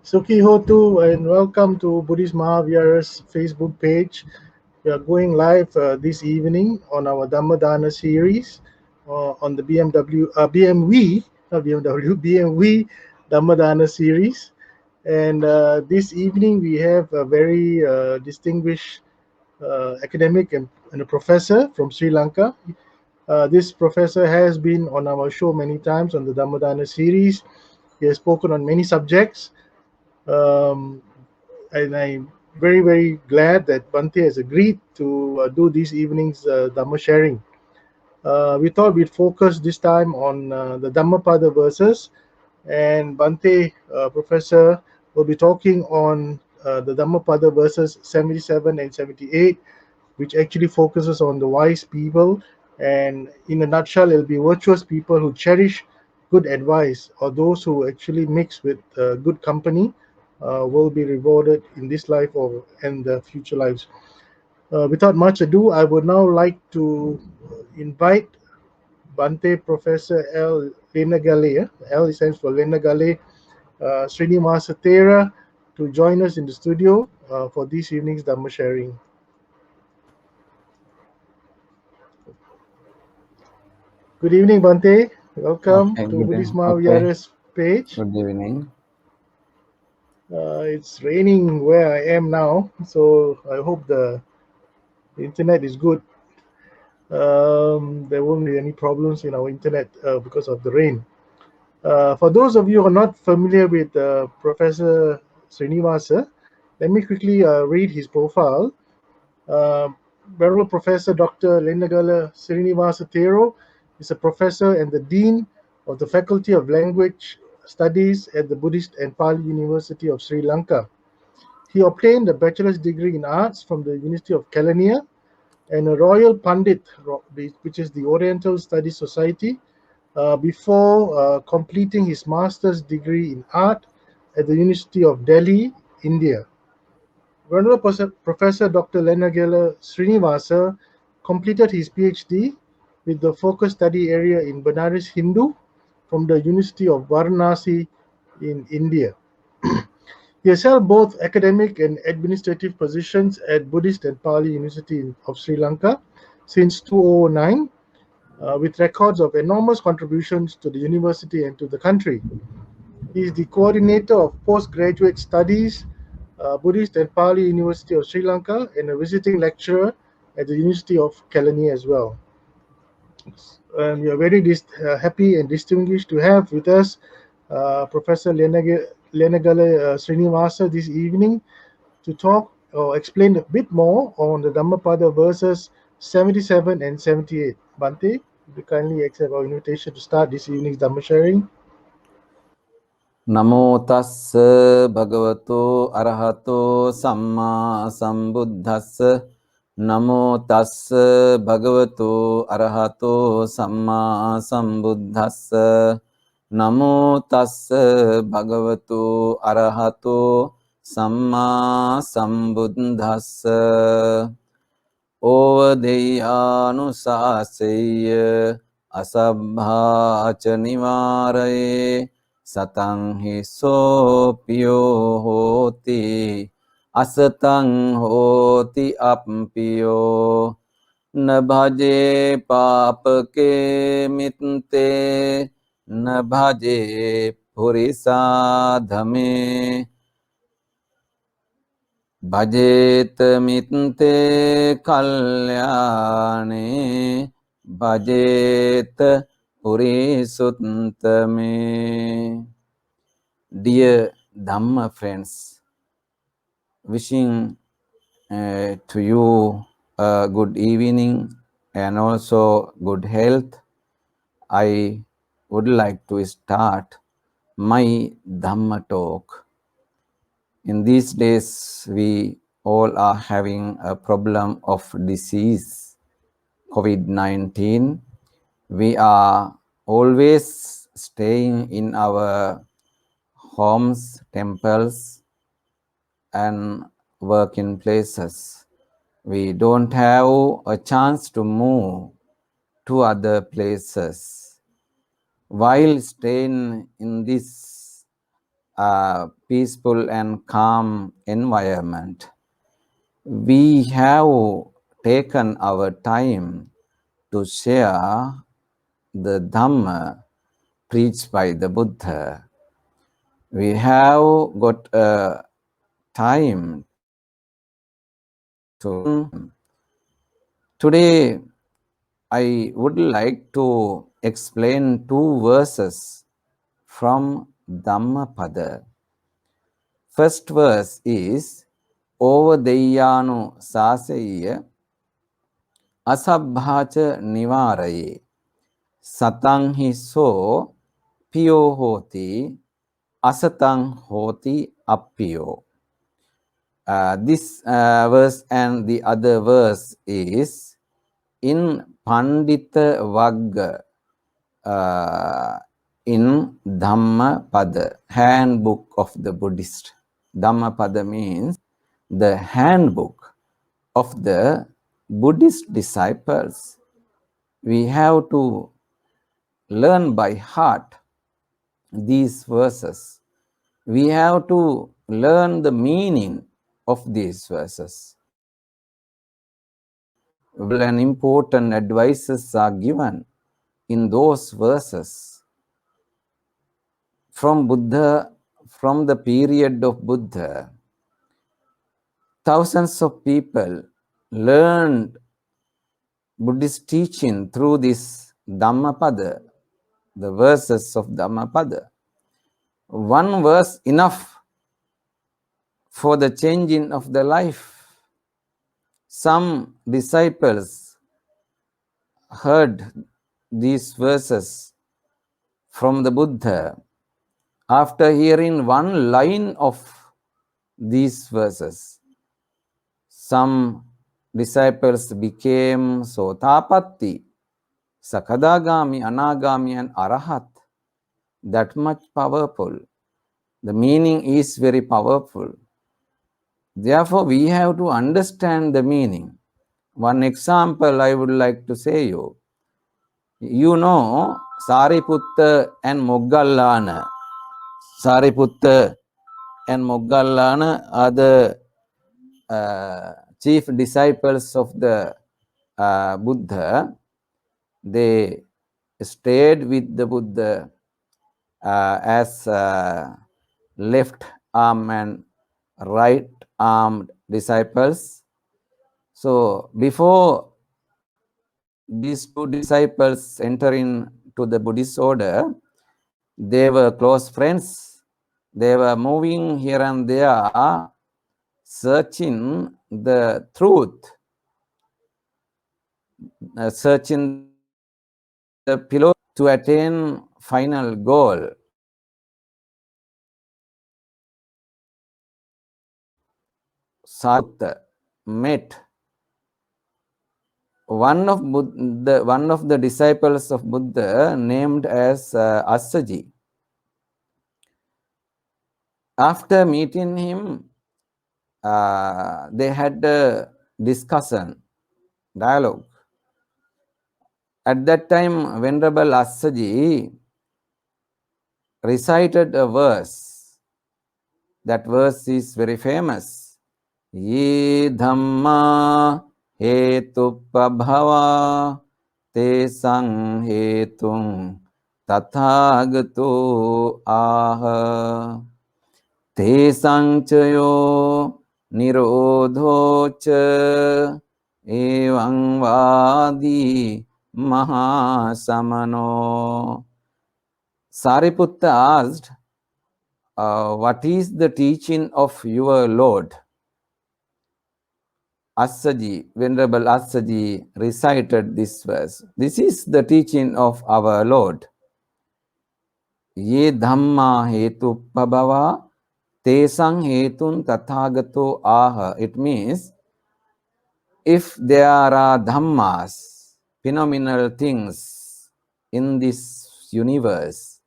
Sukhi Hotu and welcome to Buddhist Mahavira's Facebook page. We are going live this evening on our Dhammadana series on the BMW, not BMW, BMW Dhammadana series. And this evening we have a very distinguished academic and a professor from Sri Lanka. This professor has been on our show many times on the Dhammadana series. He has spoken on many subjects. Um, and I'm very glad that Bhante has agreed to do this evening's Dhamma sharing. We thought we'd focus this time on the Dhammapada verses, and Bhante, Professor, will be talking on the Dhammapada verses 77 and 78, which actually focuses on the wise people. And in a nutshell, it'll be virtuous people who cherish good advice, or those who actually mix with good company will be rewarded in this life or and the future lives. Without much ado, I would now like to invite Bhante Professor L. Lenagale, L stands for Lenagale, Srinivasa Thera, to join us in the studio for this evening's Dhamma sharing. Good evening, Bhante. Welcome Okay, to good. Buddhist Okay, Mahavira's page. good evening. It's raining where I am now, so I hope the internet is good. There won't be any problems in our internet because of the rain. For those of you who are not familiar with Professor Srinivasa, let me quickly read his profile. Uh, Venerable Professor Dr. Lennagala Siriniwasa Thero is a professor and the Dean of the Faculty of Language Studies at the Buddhist and Pali University of Sri Lanka. He obtained a bachelor's degree in arts from the University of kalyāṇe and a Royal Pandit, which is the Oriental Studies Society, before completing his master's degree in art at the University of Delhi, India. Venerable Professor Dr. Lenagala Srinivasa completed his PhD with the focus study area in Banaras Hindu from the University of Varanasi in India. He has held both academic and administrative positions at Buddhist and Pali University of Sri Lanka since 2009, with records of enormous contributions to the university and to the country. He is the coordinator of postgraduate studies, Buddhist and Pali University of Sri Lanka, and a visiting lecturer at the University of kalyāṇe as well. And we are very happy and distinguished to have with us Professor Lenagale Srinivasa this evening to talk or explain a bit more on the Dhammapada verses 77 and 78. Bhante, would you kindly accept our invitation to start this evening's Dhamma sharing? Namo tassa bhagavato arahato samma sambuddhassa. Namo tassa bhagavato arahato samma sambuddhassa. Namo tassa bhagavato arahato samma sambuddhassa. Ovadeyyānusāseyya asabbhā ca nivāraye Sataṃ hi so piyo hoti asataṃ hoti appiyo na bhaje pāpake mitte na bhaje purisādhame Bhajetha mitte kalyāṇe Bhajetha purisuttame. Dear Dhamma friends, wishing to you a good evening and also good health. I would like to start my Dhamma talk. In these days, we all are having a problem of disease, COVID-19. We are always staying in our homes, temples, and working places. We don't have a chance to move to other places. While staying in this peaceful and calm environment. We have taken our time to share the Dhamma preached by the Buddha. We have got time to. Today, I would like to explain two verses from Dhammapada. First verse is Ovadeyyānusāseyya asabbhā nivāraye Sataṃ hi so piyo hoti asataṃ hoti appiyo. This verse and the other verse is in Pandita Vagga in Dhammapada, handbook of the Buddhist. Dhammapada means the handbook of the Buddhist disciples. We have to learn by heart these verses. We have to learn the meaning of these verses. Well, and important advices are given in those verses from Buddha, from the period of Buddha. Thousands of people learned Buddhist teaching through this Dhammapada, the verses of Dhammapada. One verse enough for the changing of the life. Some disciples heard these verses from the Buddha. After hearing one line of these verses, some disciples became Sotapatti, Sakadagami, Anagami, and Arahat. That much powerful. The meaning is very powerful. Therefore, we have to understand the meaning. One example I would like to say you. You know Sariputta and Moggallana. Sariputta and Moggallana are the chief disciples of the Buddha. They stayed with the Buddha as left arm and right armed disciples. So before these two disciples enter into the Buddhist order, they were close friends. They were moving here and there, searching the truth, searching the pillow to attain final goal. Sariputta met one of the disciples of Buddha named as Assaji. After meeting him, they had a discussion, dialogue. At that time, Venerable Assaji recited a verse. That verse is very famous. Ye dhamma hetuppabhava te sang hetung tathāgato āha te sang cayo nirodho ca evang vādi mahasamano. Sariputta asked, what is the teaching of your Lord? Assaji, Venerable Assaji recited this verse. This is the teaching of our Lord. Ye dhamma hetu pabhava tesang hetun tathāgato āha. It means, if there are dhammas, phenomenal things in this universe,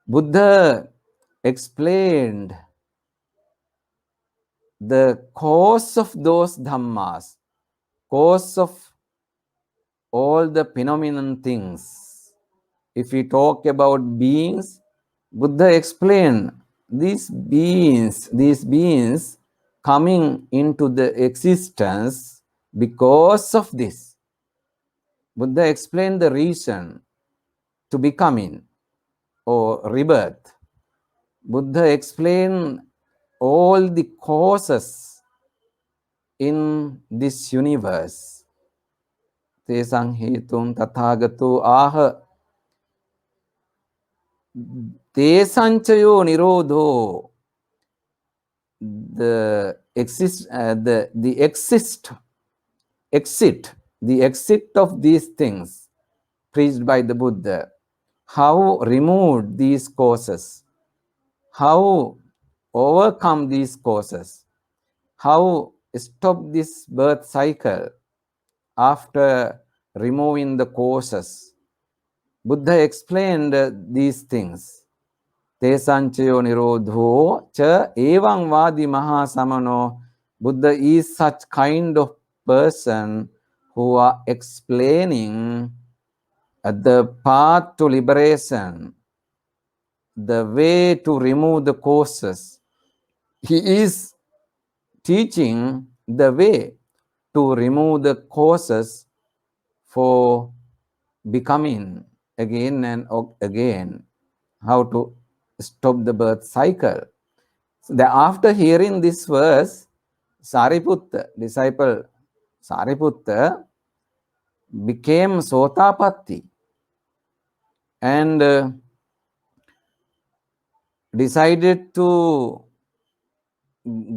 Buddha explained the cause of those dhammas, cause of all the phenomenon things. If we talk about beings, Buddha explained these beings coming into the existence because of this. Buddha explained the reason to becoming or rebirth. Buddha explained all the causes in this universe. Tesaṃ hetuṃ tathāgato āha tesaṃ nirodho. The exit of these things preached by the Buddha, how removed these causes, how overcome these causes, how stop this birth cycle after removing the causes. Buddha explained these things. Tesaṃ nirodho cha evaṃ vādi mahāsamano. Buddha is such kind of person who are explaining the path to liberation, the way to remove the causes. He is teaching the way to remove the causes for becoming again and again, how to stop the birth cycle. So after hearing this verse, Sariputta, disciple Sariputta, became Sotapatti and decided to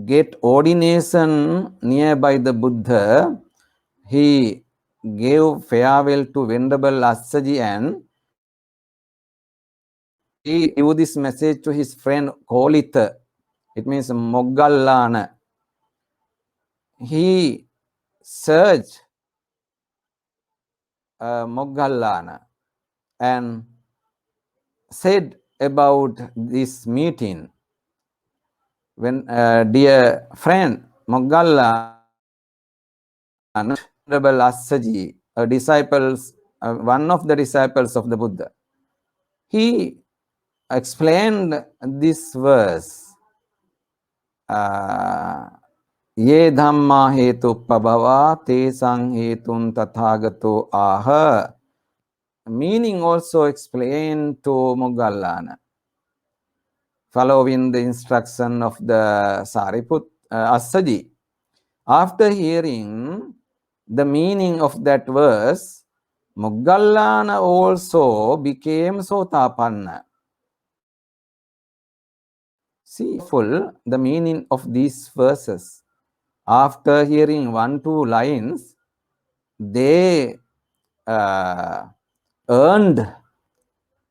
get ordination nearby the Buddha. He gave farewell to Venerable Assaji and he gave this message to his friend Kolitha. It means Moggallana. He searched Moggallana and said about this meeting. When dear friend Moggallana, Venerable Assaji, one of the disciples of the Buddha, he explained this verse. Ye dhamma hetu pabhava tesaṃ hetuṃ tathāgato āha. Meaning also explained to Moggallana, following the instruction of the Assaji. After hearing the meaning of that verse, Moggallana also became Sotapanna. See the meaning of these verses. After hearing 1-2 lines, they earned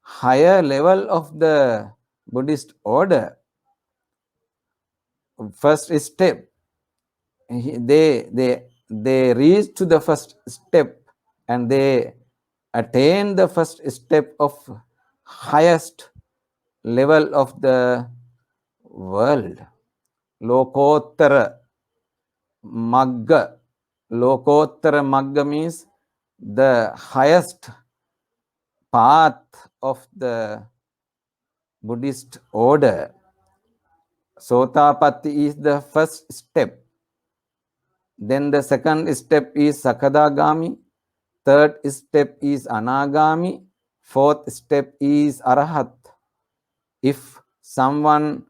higher level of the Buddhist order. First step, they reached to the first step and they attained the first step of highest level of the world. Lokottara Magga. Lokottara Magga means the highest path of the Buddhist order. Sotapatti is the first step. Then the second step is Sakadagami. Third step is Anagami. Fourth step is Arahat. If someone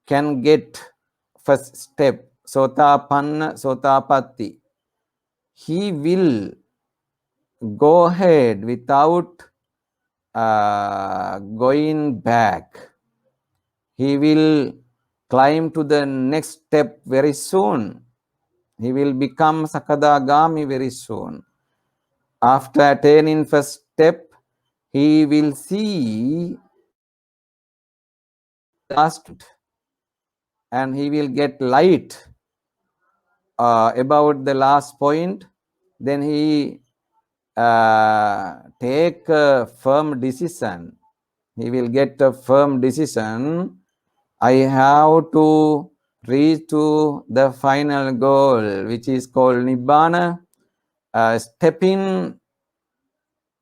can get first step, Sotapanna, Sotapatti, he will go ahead without going back. He will climb to the next step very soon. He will become Sakadagami very soon. After attaining first step, he will see the last and he will get light about the last point. Then he take a firm decision. He will get a firm decision. I have to reach to the final goal, which is called Nibbana. Stepping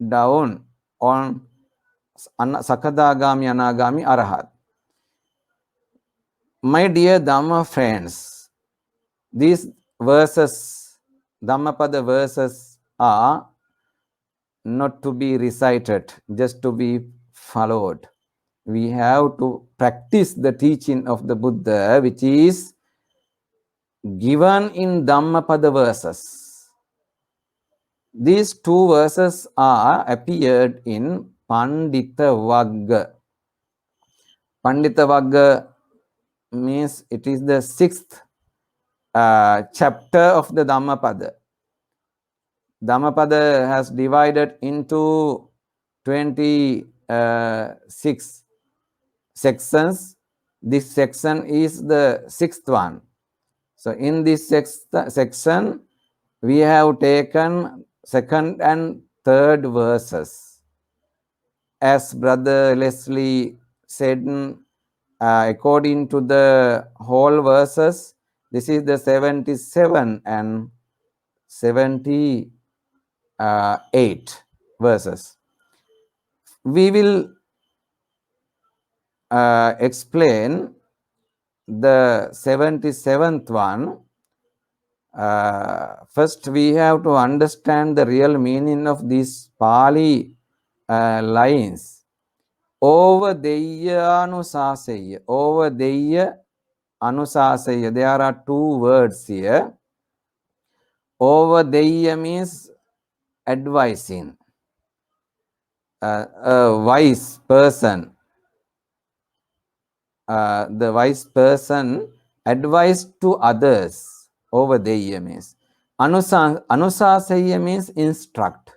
down on Sakadagami, Anagami, Arahat. My dear Dhamma friends, these verses, Dhammapada verses, are not to be recited, just to be followed. We have to practice the teaching of the Buddha, which is given in Dhammapada verses. These two verses are appeared in Pandita Vagga. Pandita Vagga means it is the sixth chapter of the Dhammapada. Dhammapada has divided into 26 sections. This section is the sixth one. So in this sixth section, we have taken second and third verses. As Brother Leslie said, according to the whole verses, this is the 77 and 78 verses. We will explain the 77th one. First, we have to understand the real meaning of these Pali lines. Ovadeyyānusāseyya. Ovadeyyānusāseyya. There are two words here. Ovadeyya means advising. A wise person. The wise person advised to others. Ovadeyyā means. Anusāseyya means instruct.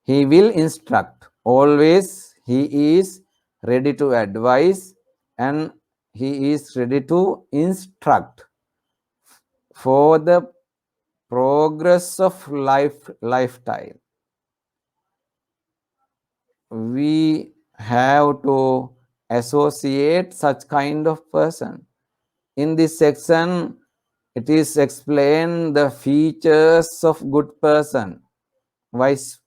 He will instruct. Always he is ready to advise and he is ready to instruct for the progress of lifetime. We have to associate such kind of person. In this section, it is explained the features of good person, wise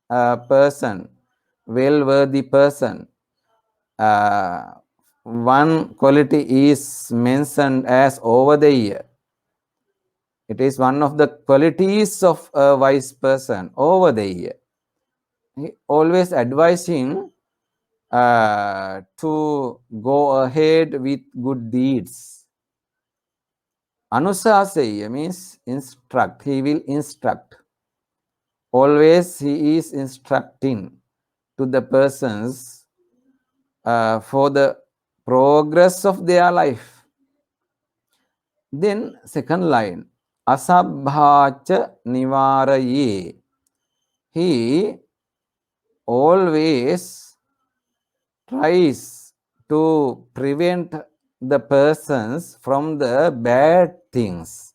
person, well-worthy person. One quality is mentioned as Ovadeyyā. It is one of the qualities of a wise person, Ovadeyyā. He always advising to go ahead with good deeds. Anusāseyya means instruct. He will instruct. Always he is instructing to the persons for the progress of their life. Then second line, asabbhā nivāraye. He always tries to prevent the persons from the bad things.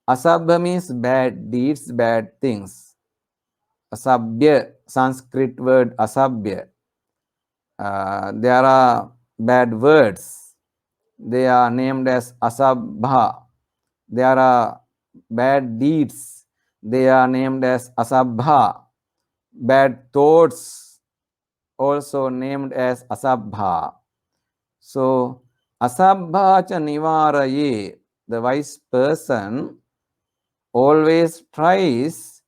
Asabbhā means bad deeds, bad things. Asabbhya, Sanskrit word asabbhya. There are bad words. They are named as asabbhā. There are bad deeds. They are named as asabbhā. Bad thoughts also named as asabbhā. So, asabbhā nivāraye, the wise person always tries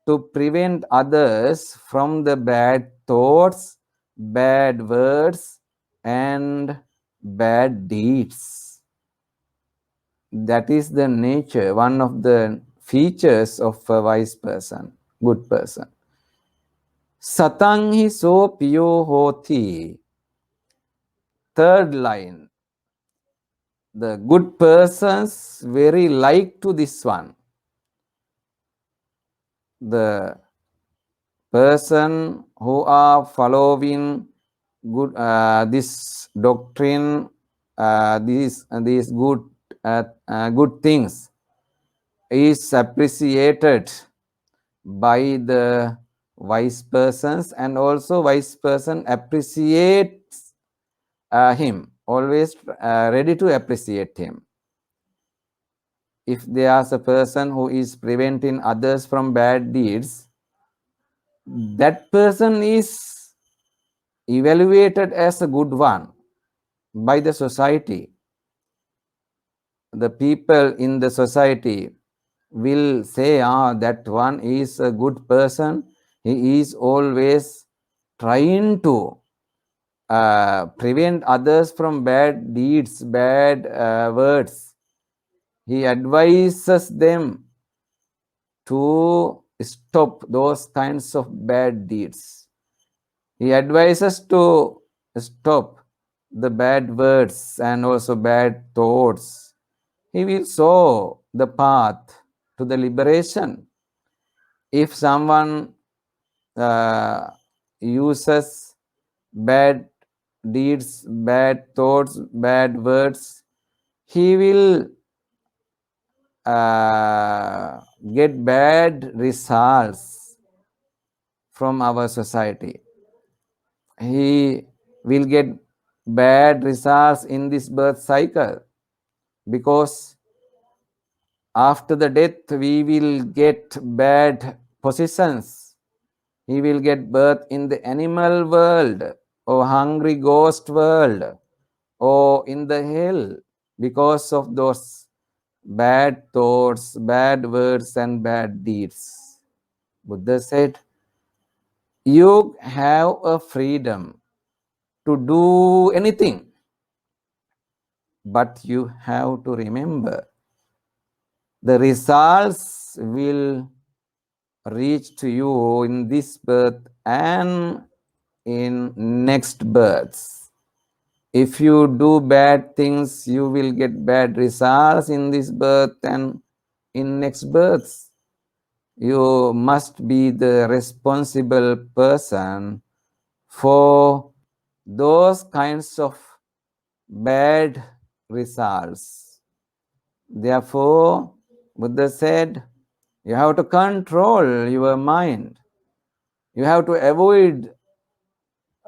to prevent others from the bad thoughts, bad words, and bad deeds. That is the nature, one of the features of a wise person, good person. Sataṃ hi so piyo hoti. Third line. The good persons very like to this one. The person who are following good this doctrine, these good things is appreciated by the wise persons, and also wise person appreciates him, always ready to appreciate him. If there is a person who is preventing others from bad deeds, that person is evaluated as a good one by the society, the people in the society will say, that one is a good person. He is always trying to prevent others from bad deeds, bad words. He advises them to stop those kinds of bad deeds. He advises to stop the bad words and also bad thoughts. He will show the path to the liberation. If someone uses bad deeds, bad thoughts, bad words, he will get bad results from our society. He will get bad results in this birth cycle, because after the death we will get bad positions. He will get birth in the animal world or hungry ghost world or in the hell because of those bad thoughts, bad words and bad deeds. Buddha said, you have a freedom to do anything, but you have to remember the results will reach to you in this birth and in next births. If you do bad things, you will get bad results in this birth and in next births. You must be the responsible person for those kinds of bad results. Therefore, Buddha said, you have to control your mind. You have to avoid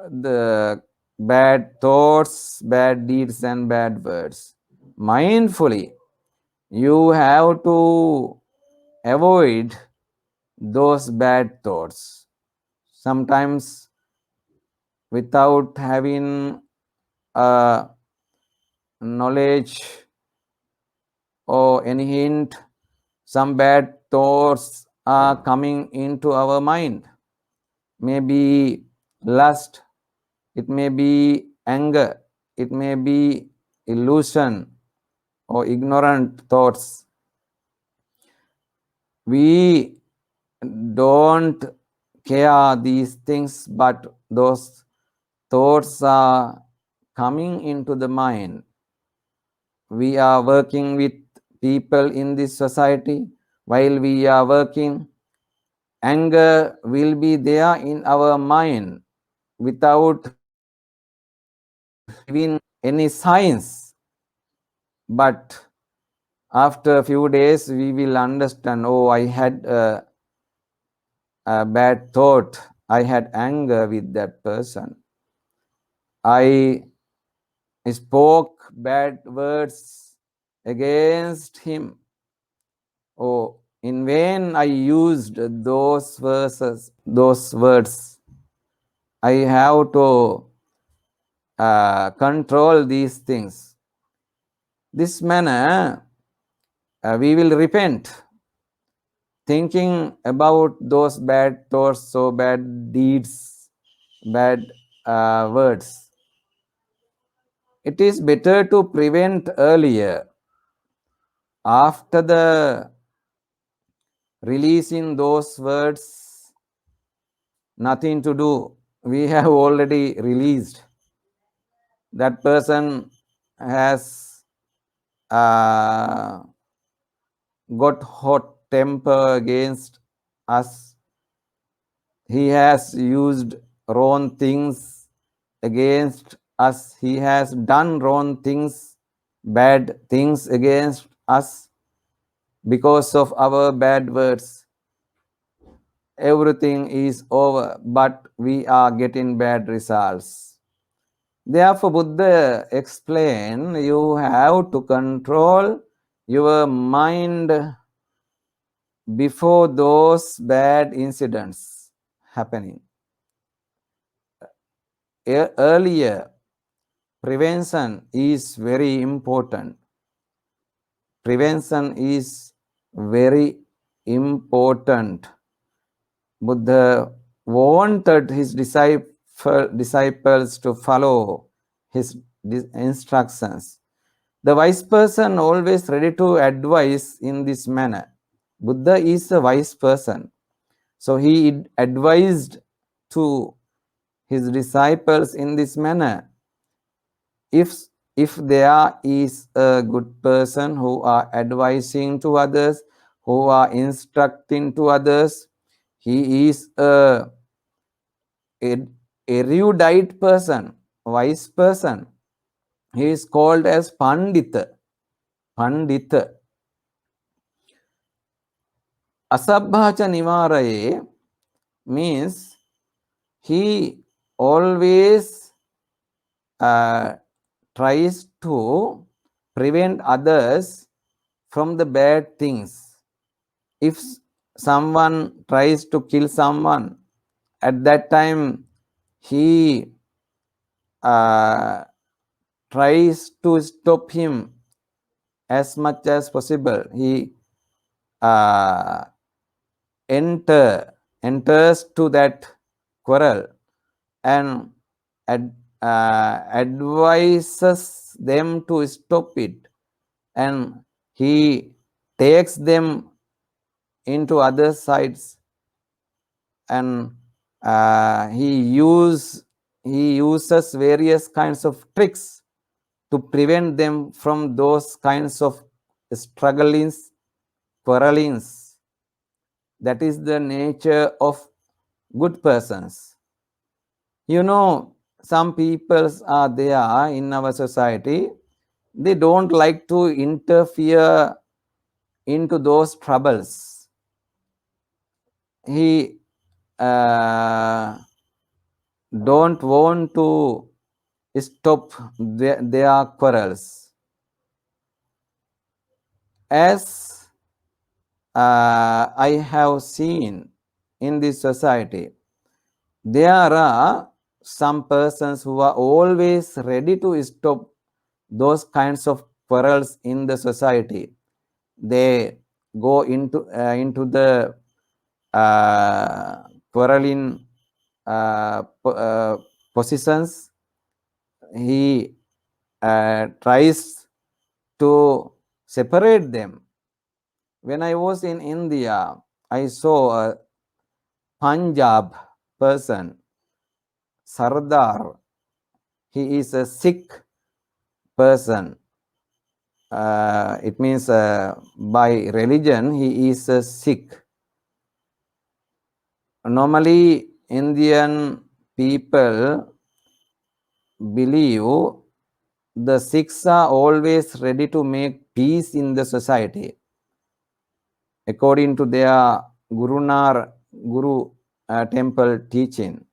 the bad thoughts, bad deeds and bad words. Mindfully, you have to avoid those bad thoughts. Sometimes without having knowledge or any hint, some bad thoughts are coming into our mind. Maybe lust, it may be anger, it may be illusion or ignorant thoughts. We don't care these things, but those thoughts are coming into the mind. We are working with people in this society. While we are working, anger will be there in our mind without giving any signs. But after a few days, we will understand, oh, I had a bad thought. I had anger with that person. I spoke bad words against him. Oh, in vain I used those verses, those words. I have to control these things. This manner, we will repent, thinking about those bad thoughts, so bad deeds, bad words. It is better to prevent earlier. After the releasing those words, nothing to do. We have already released. That person has got hot temper against us. He has used wrong things against us. He has done wrong things, bad things against us because of our bad words. Everything is over, but we are getting bad results. Therefore, Buddha explained, you have to control your mind before those bad incidents happening. earlier, prevention is very important. Prevention is very important. Buddha wanted his disciples to follow his instructions. The wise person always ready to advise in this manner. Buddha is a wise person. So he advised to his disciples in this manner. If there is a good person who are advising to others, who are instructing to others, he is a erudite person, wise person. He is called as Pandita. Pandita. Asabbhā ca nivāraye means he always tries to prevent others from the bad things. If someone tries to kill someone, at that time he tries to stop him as much as possible. He enters to that quarrel and advises them to stop it, and he takes them into other sides, and he uses various kinds of tricks to prevent them from those kinds of strugglings, quarrelings. That is the nature of good persons. You know, some people are there in our society, they don't like to interfere into those troubles. He don't want to stop their quarrels. As I have seen in this society, there are some persons who are always ready to stop those kinds of quarrels in the society. They go into the quarreling positions. He tries to separate them. When I was in India, I saw a Punjab person, Sardar. He is a Sikh person. It means by religion he is a Sikh. Normally Indian people believe the Sikhs are always ready to make peace in the society. According to their Guru temple teaching.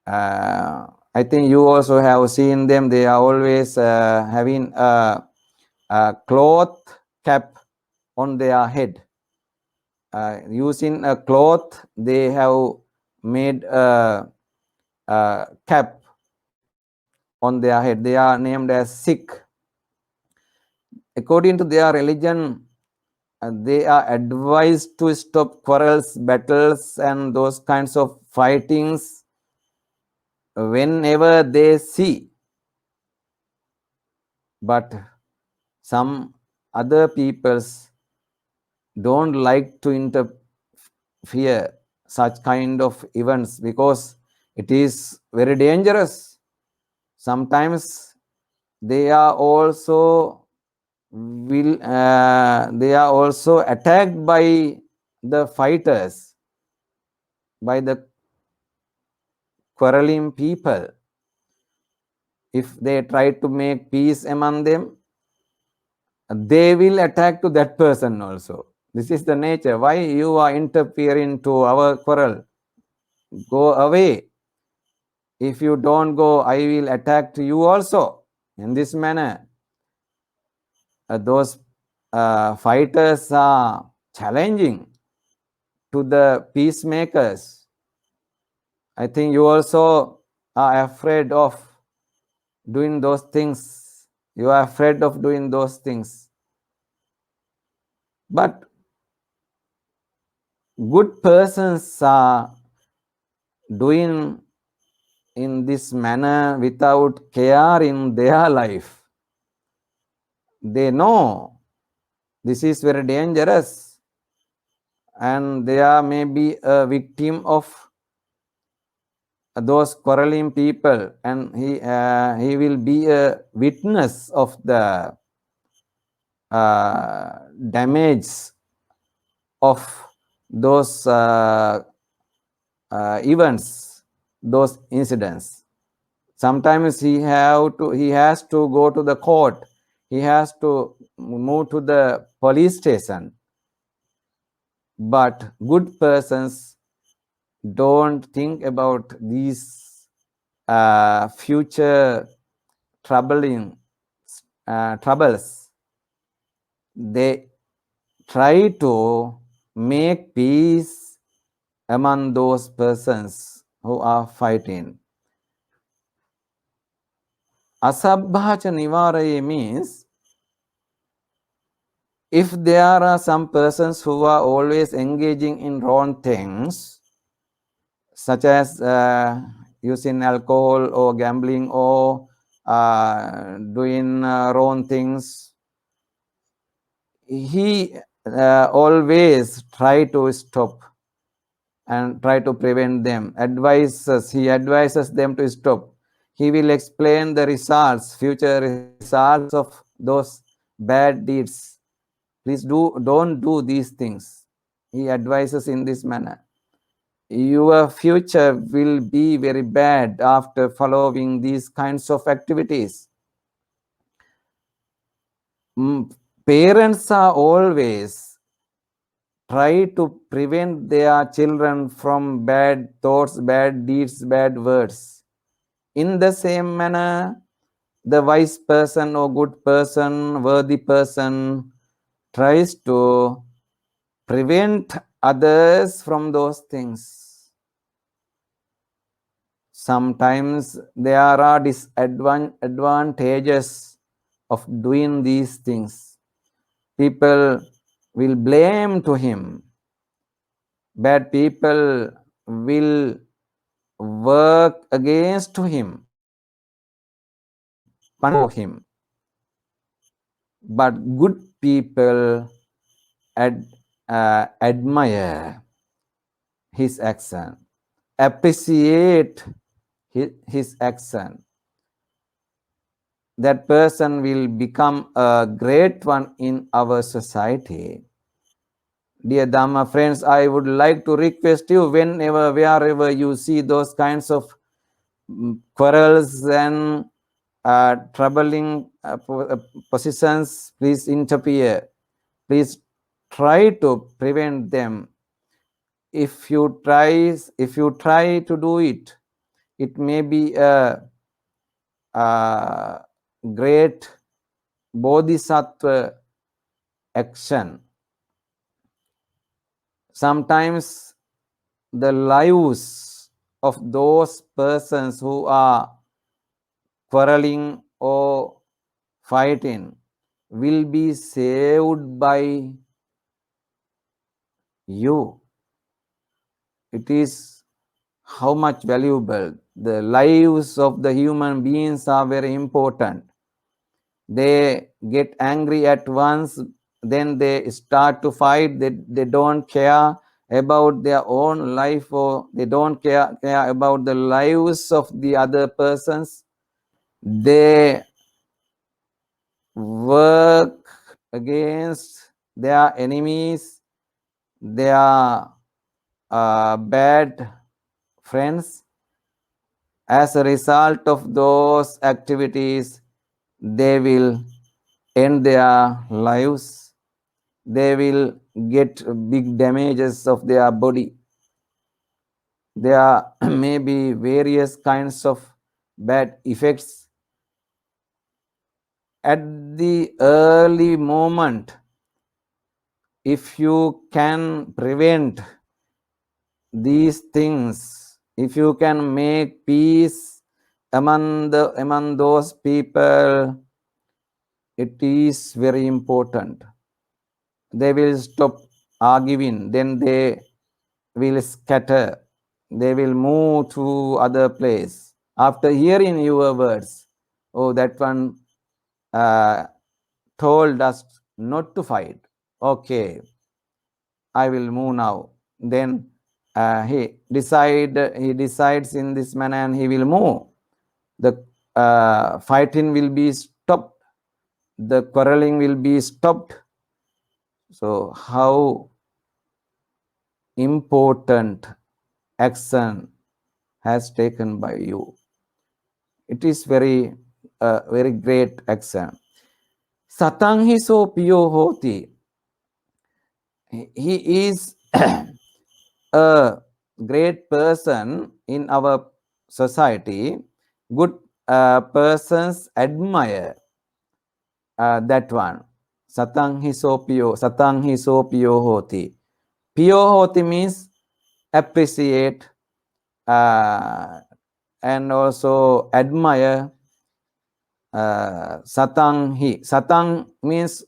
I think you also have seen them. They are always having a cloth cap on their head. Using a cloth, they have made a cap on their head. They are named as Sikh. According to their religion, they are advised to stop quarrels, battles, and those kinds of fightings whenever they see. But some other peoples don't like to interfere such kind of events because it is very dangerous. Sometimes they are also attacked by the fighters, by the quarreling people. If they try to make peace among them, they will attack to that person also. This is the nature. Why you are interfering to our quarrel? Go away. If you don't go, I will attack to you also. In this manner, those fighters are challenging to the peacemakers. I think you also are afraid of doing those things. You are afraid of doing those things. But good persons are doing in this manner without care in their life. They know this is very dangerous, and they are maybe a victim of those quarreling people, and he will be a witness of the damage of those events, those incidents. Sometimes he has to go to the court. He has to move to the police station. But good persons don't think about these future troubles. They try to make peace among those persons who are fighting. Asabbhā nivāraye means if there are some persons who are always engaging in wrong things, such as using alcohol or gambling or doing wrong things, he always try to stop and try to prevent them. He advises them to stop. He will explain the results, future results of those bad deeds. Please don't do these things. He advises in this manner. Your future will be very bad after following these kinds of activities. Parents are always try to prevent their children from bad thoughts, bad deeds, bad words. In the same manner, the wise person or good person, worthy person tries to prevent others from those things. Sometimes there are disadvantages of doing these things. People will blame to him. Bad people will work against him, punish him. But good people admire his action, appreciate his action. That person will become a great one in our society. Dear Dhamma friends, I would like to request you, wherever you see those kinds of quarrels and troubling positions, please interfere. Please try to prevent them. If you try to do it, it may be a great bodhisattva action. Sometimes the lives of those persons who are quarreling or fighting will be saved by you. It is how much valuable. The lives of the human beings are very important. They get angry at once, then they start to fight. They don't care about their own life, or they don't care about the lives of the other persons. They work against their enemies, their bad friends. As a result of those activities, they will end their lives. They will get big damages of their body. There may be various kinds of bad effects. At the early moment, if you can prevent these things, if you can make peace among those people, it is very important. They will stop arguing, then they will scatter. They will move to other place. After hearing your words, oh, that one told us not to fight. Okay, I will move now. Then he decides in this manner and he will move. The fighting will be stopped. The quarreling will be stopped. So how important action has taken by you. It is very great action. Sataṃ hi so piyo hoti. He is a great person in our society. Good persons admire that one. Sataṃ hi so piyo hoti. Piyo hoti means appreciate and also admire. Sataṃ means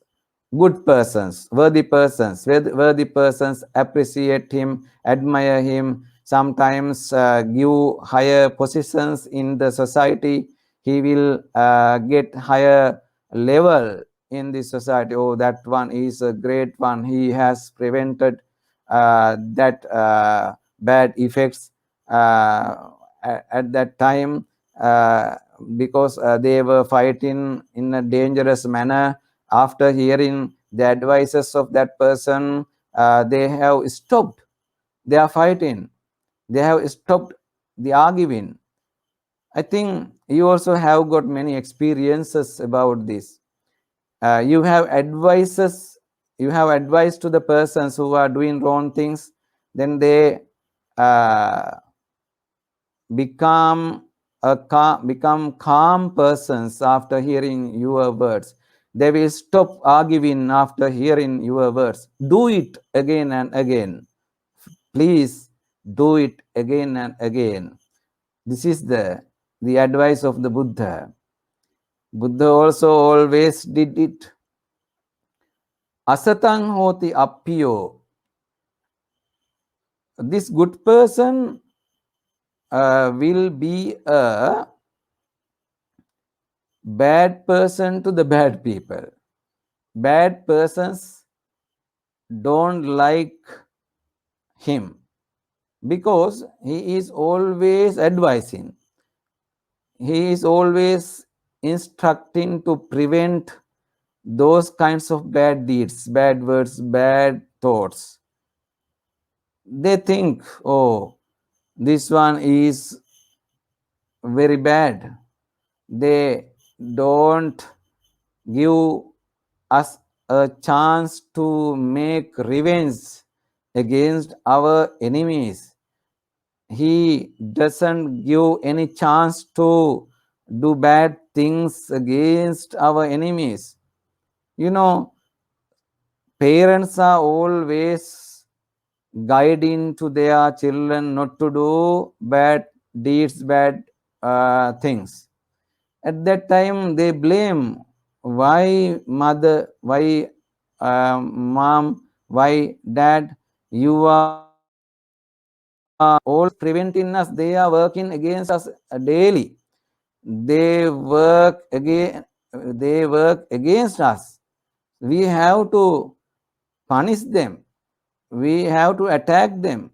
good persons, worthy persons. Worthy persons appreciate him, admire him, sometimes give higher positions in the society. He will get higher level in the society. Oh, that one is a great one. He has prevented that bad effects at that time. Because they were fighting in a dangerous manner. After hearing the advices of that person, they have stopped their fighting. They have stopped the arguing. I think you also have got many experiences about this. You have advices. You have advice to the persons who are doing wrong things. Then they become calm persons after hearing your words. They will stop arguing after hearing your words. Do it again and again. Please do it again and again. This is the advice of the Buddha. Buddha also always did it. Asataṃ hoti appiyo. This good person will be a bad person to the bad people. Bad persons don't like him because he is always advising. He is always instructing to prevent those kinds of bad deeds, bad words, bad thoughts. They think, oh, this one is very bad. They don't give us a chance to make revenge against our enemies. He doesn't give any chance to do bad things against our enemies. You know, parents are always guiding to their children not to do bad deeds, bad things. At that time, they blame, why mother, why mom, why dad, you are all preventing us. They are working against us daily. They work against us. We have to punish them. We have to attack them,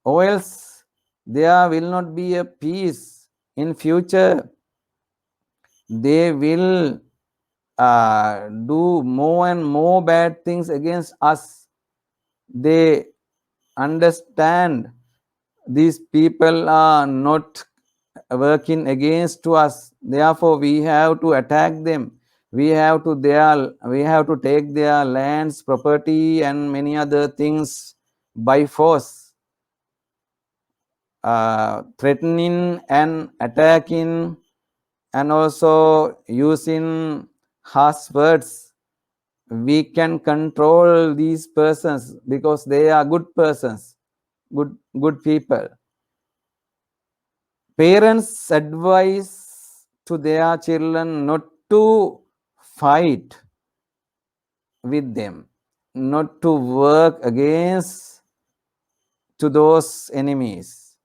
or else there will not be a peace in future. They will do more and more bad things against us. They understand these people are not working against us. Therefore, we have to attack them. We have to take their lands, property, and many other things by force. Threatening and attacking, and also using harsh words. We can control these persons because they are good persons, good people. Parents advise to their children not to fight with them, not to work against to those enemies.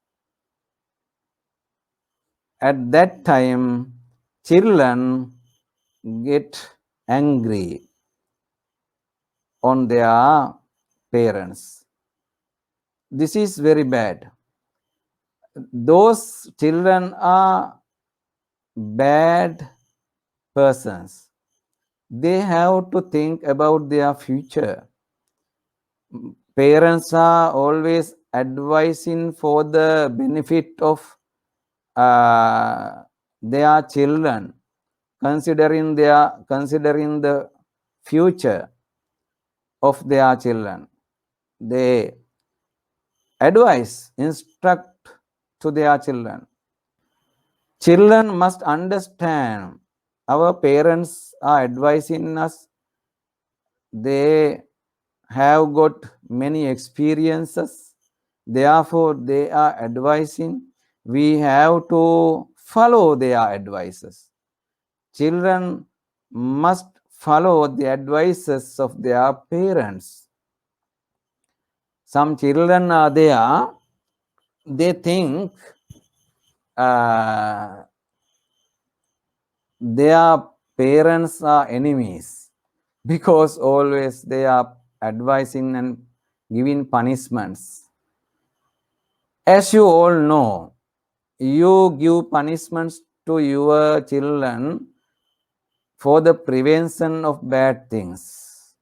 At that time, children get angry on their parents. This is very bad. Those children are bad persons. They have to think about their future. Parents are always advising for the benefit of their children, considering the future of their children. They advise, instruct to their children. Children must understand our parents are advising us. They have got many experiences. Therefore, they are advising. We have to follow their advices. Children must follow the advices of their parents. Some children are there, they think their parents are enemies because always they are advising and giving punishments. As you all know, you give punishments to your children for the prevention of bad things,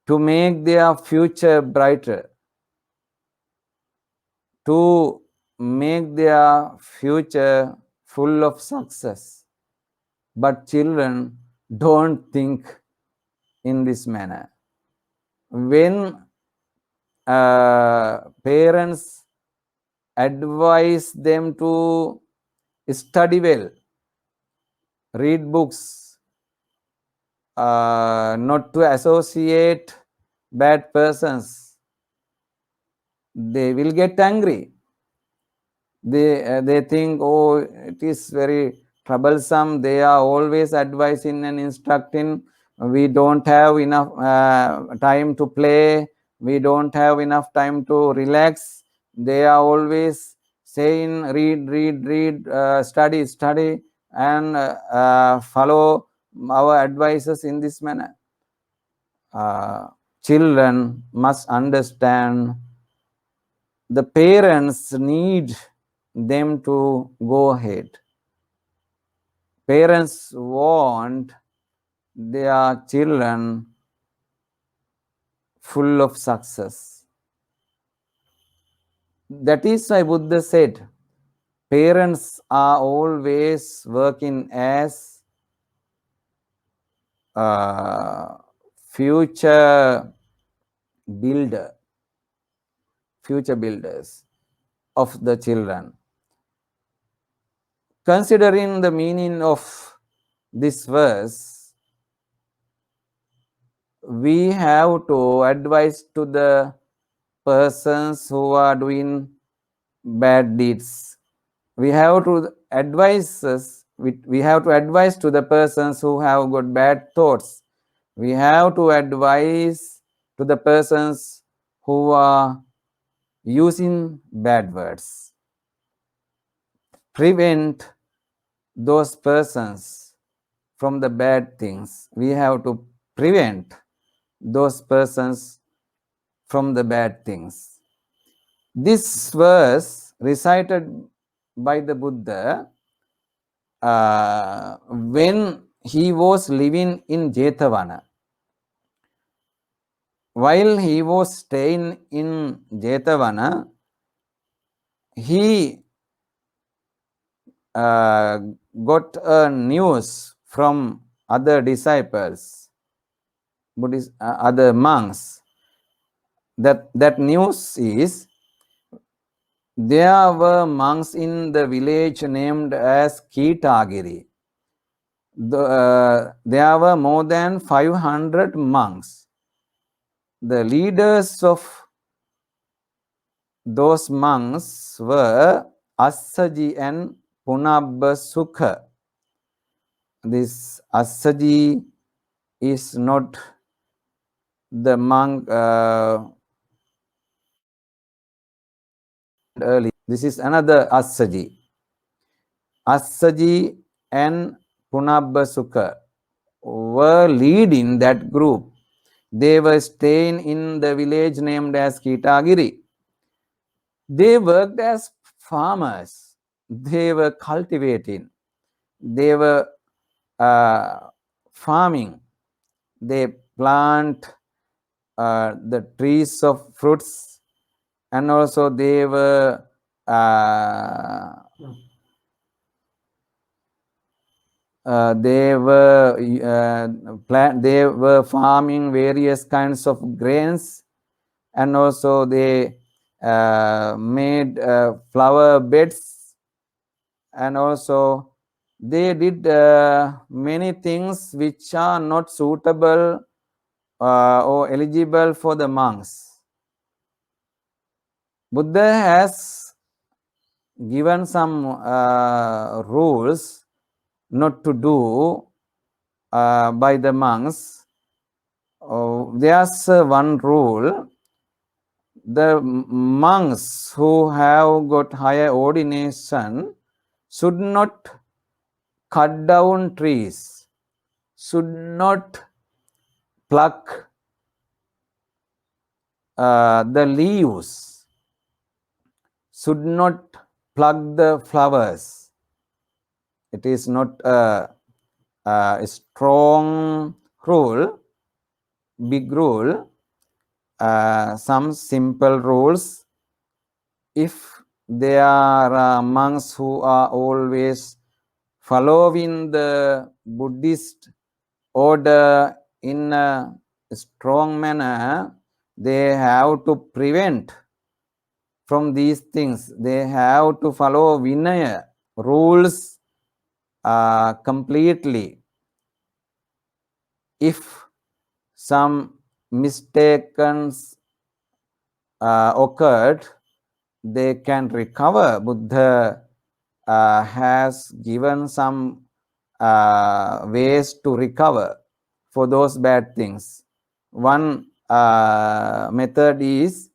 to make their future brighter, to make their future full of success. But children don't think in this manner. When parents advise them to study well, read books, not to associate bad persons, they will get angry. They think, oh, it is very troublesome. They are always advising and instructing. We don't have enough time to play. We don't have enough time to relax. They are always saying, read, study, and follow our advices in this manner. Children must understand the parents need them to go ahead. Parents want their children full of success. That is why Buddha said, parents are always working as future builders of the children. Considering the meaning of this verse, we have to advise to the persons who are doing bad deeds. We have to advise to the persons who have got bad thoughts. We have to advise to the persons who are using bad words. Prevent those persons from the bad things. We have to prevent those persons from the bad things. This verse recited by the Buddha when he was living in Jethavana. While he was staying in Jethavana, he got a news from other disciples, Buddhist, other monks. That news is, there were monks in the village named as Kitagiri. There were more than 500 monks. The leaders of those monks were Assaji and Punabba Sukha. This Assaji is not the monk early. This is another Assaji. Assaji and Punabba Sukha were leading that group. They were staying in the village named as Kitagiri. They worked as farmers. They were cultivating. They were farming. They plant the trees of fruits, and also they were they were farming various kinds of grains, and also they made flower beds, and also they did many things which are not suitable or eligible for the monks. Buddha has given some rules not to do by the monks. There's one rule. The monks who have got higher ordination should not cut down trees, should not pluck the leaves, should not pluck the flowers. It is not a strong rule, big rule. Some simple rules. If there are monks who are always following the Buddhist order in a strong manner, they have to prevent from these things. They have to follow Vinaya rules completely. If some mistakes occurred, they can recover. Buddha has given some ways to recover for those bad things. One method is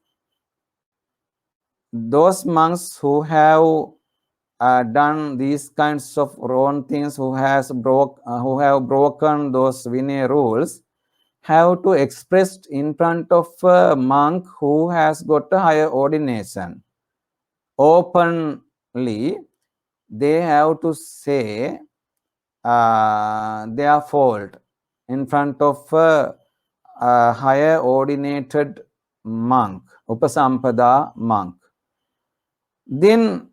those monks who have done these kinds of wrong things, who have broken those Vinaya rules, have to express in front of a monk who has got a higher ordination. Openly, they have to say their fault in front of a higher ordinated monk, Upasampada monk. Then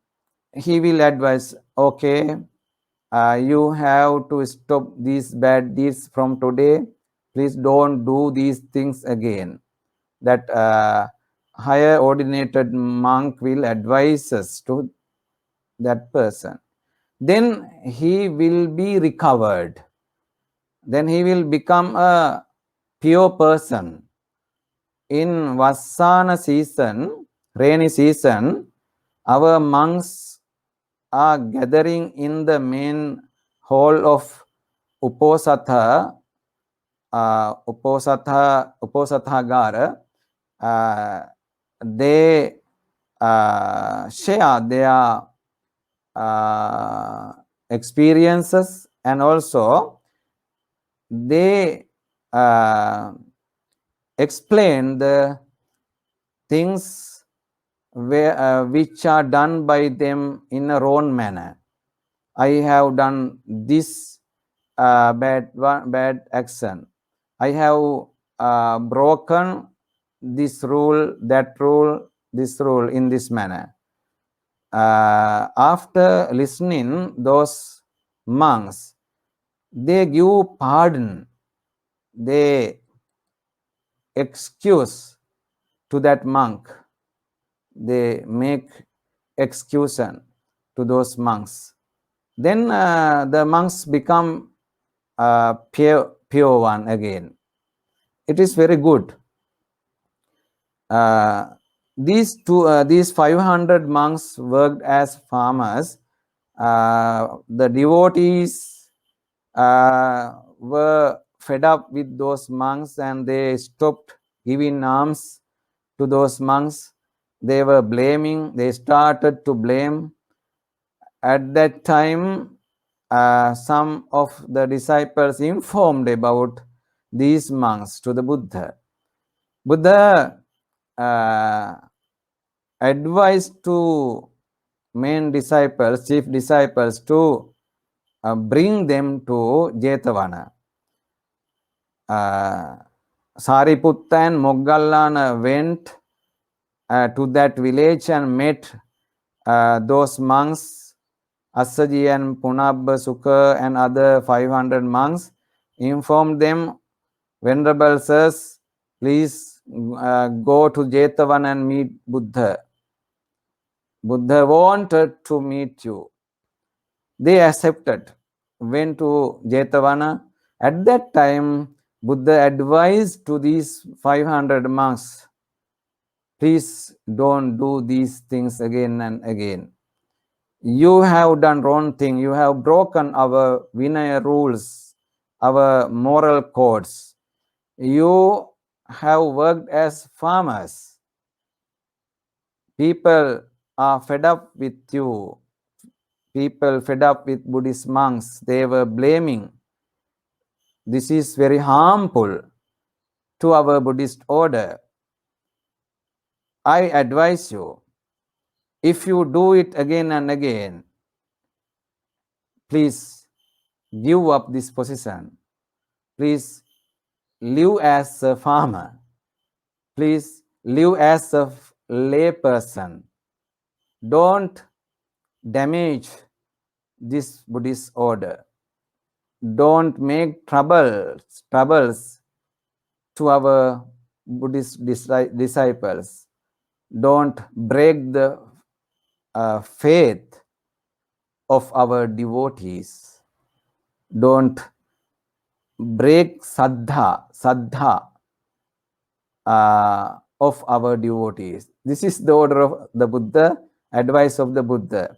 he will advise, okay, you have to stop these bad deeds from today. Please don't do these things again. That higher ordinated monk will advise us to that person. Then he will be recovered. Then he will become a pure person. In Vasana season, rainy season, our monks are gathering in the main hall of Uposatha, Uposathagara. They share their experiences, and also they explain the things which are done by them in a wrong manner. I have done this bad action. I have broken this rule, that rule, this rule in this manner. After listening those monks, they give pardon. They excuse to that monk. They make excusation to those monks. Then the monks become pure one again. It is very good. these 500 monks worked as farmers. The devotees were fed up with those monks and they stopped giving alms to those monks. They were blaming, they started to blame. At that time, some of the disciples informed about these monks to the Buddha. Buddha advised to main disciples, chief disciples, to bring them to Jetavana. Sariputta and Moggallana went to that village and met those monks, Assaji and Punabba Sukha and other 500 monks, informed them, Venerable sirs, please go to Jetavana and meet Buddha. Buddha wanted to meet you. They accepted, went to Jetavana. At that time, Buddha advised to these 500 monks, please don't do these things again and again. You have done wrong thing. You have broken our Vinaya rules, our moral codes. You have worked as farmers. People are fed up with you. People fed up with Buddhist monks. They were blaming. This is very harmful to our Buddhist order. I advise you, if you do it again and again, please give up this position. Please live as a farmer. Please live as a lay person. Don't damage this Buddhist order. Don't make troubles to our Buddhist disciples. Don't break the faith of our devotees. Don't break saddha of our devotees. This is the order of the Buddha, advice of the Buddha.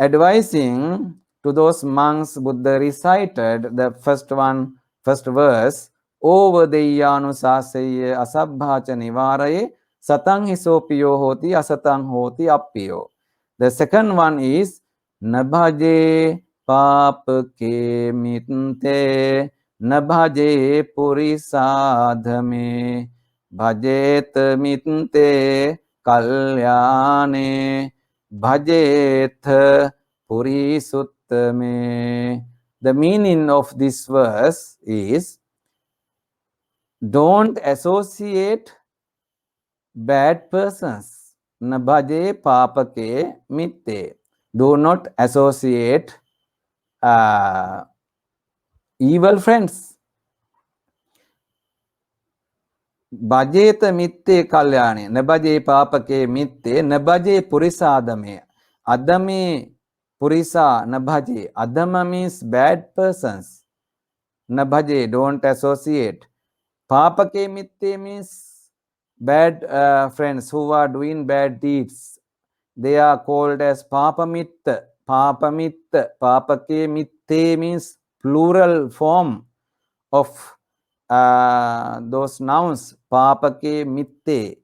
Advising to those monks, Buddha recited the first verse, Ovadeyyānusāseyya asabbhā nivāraye, Sataṃ piyo hoti, asataṃ hoti appiyo. The second one is, bhaje pāpake mitte, bhaje purisādhame, Bhajetha mitte kalyāṇe, Bhajetha purisuttame. The meaning of this verse is, don't associate bad persons. Bhaje pāpake mitte. Do not associate evil friends. Bhajetha mitte kalyāṇe, bhaje pāpake mitte, bhaje purisādhame. Adame purisa bhaje. Adama means bad persons. Bhaje, don't associate. Pāpake mitte means bad friends who are doing bad deeds. They are called as pāpamitta. Pāpamitta. Pāpake mitte means plural form of those nouns. Pāpake mitte.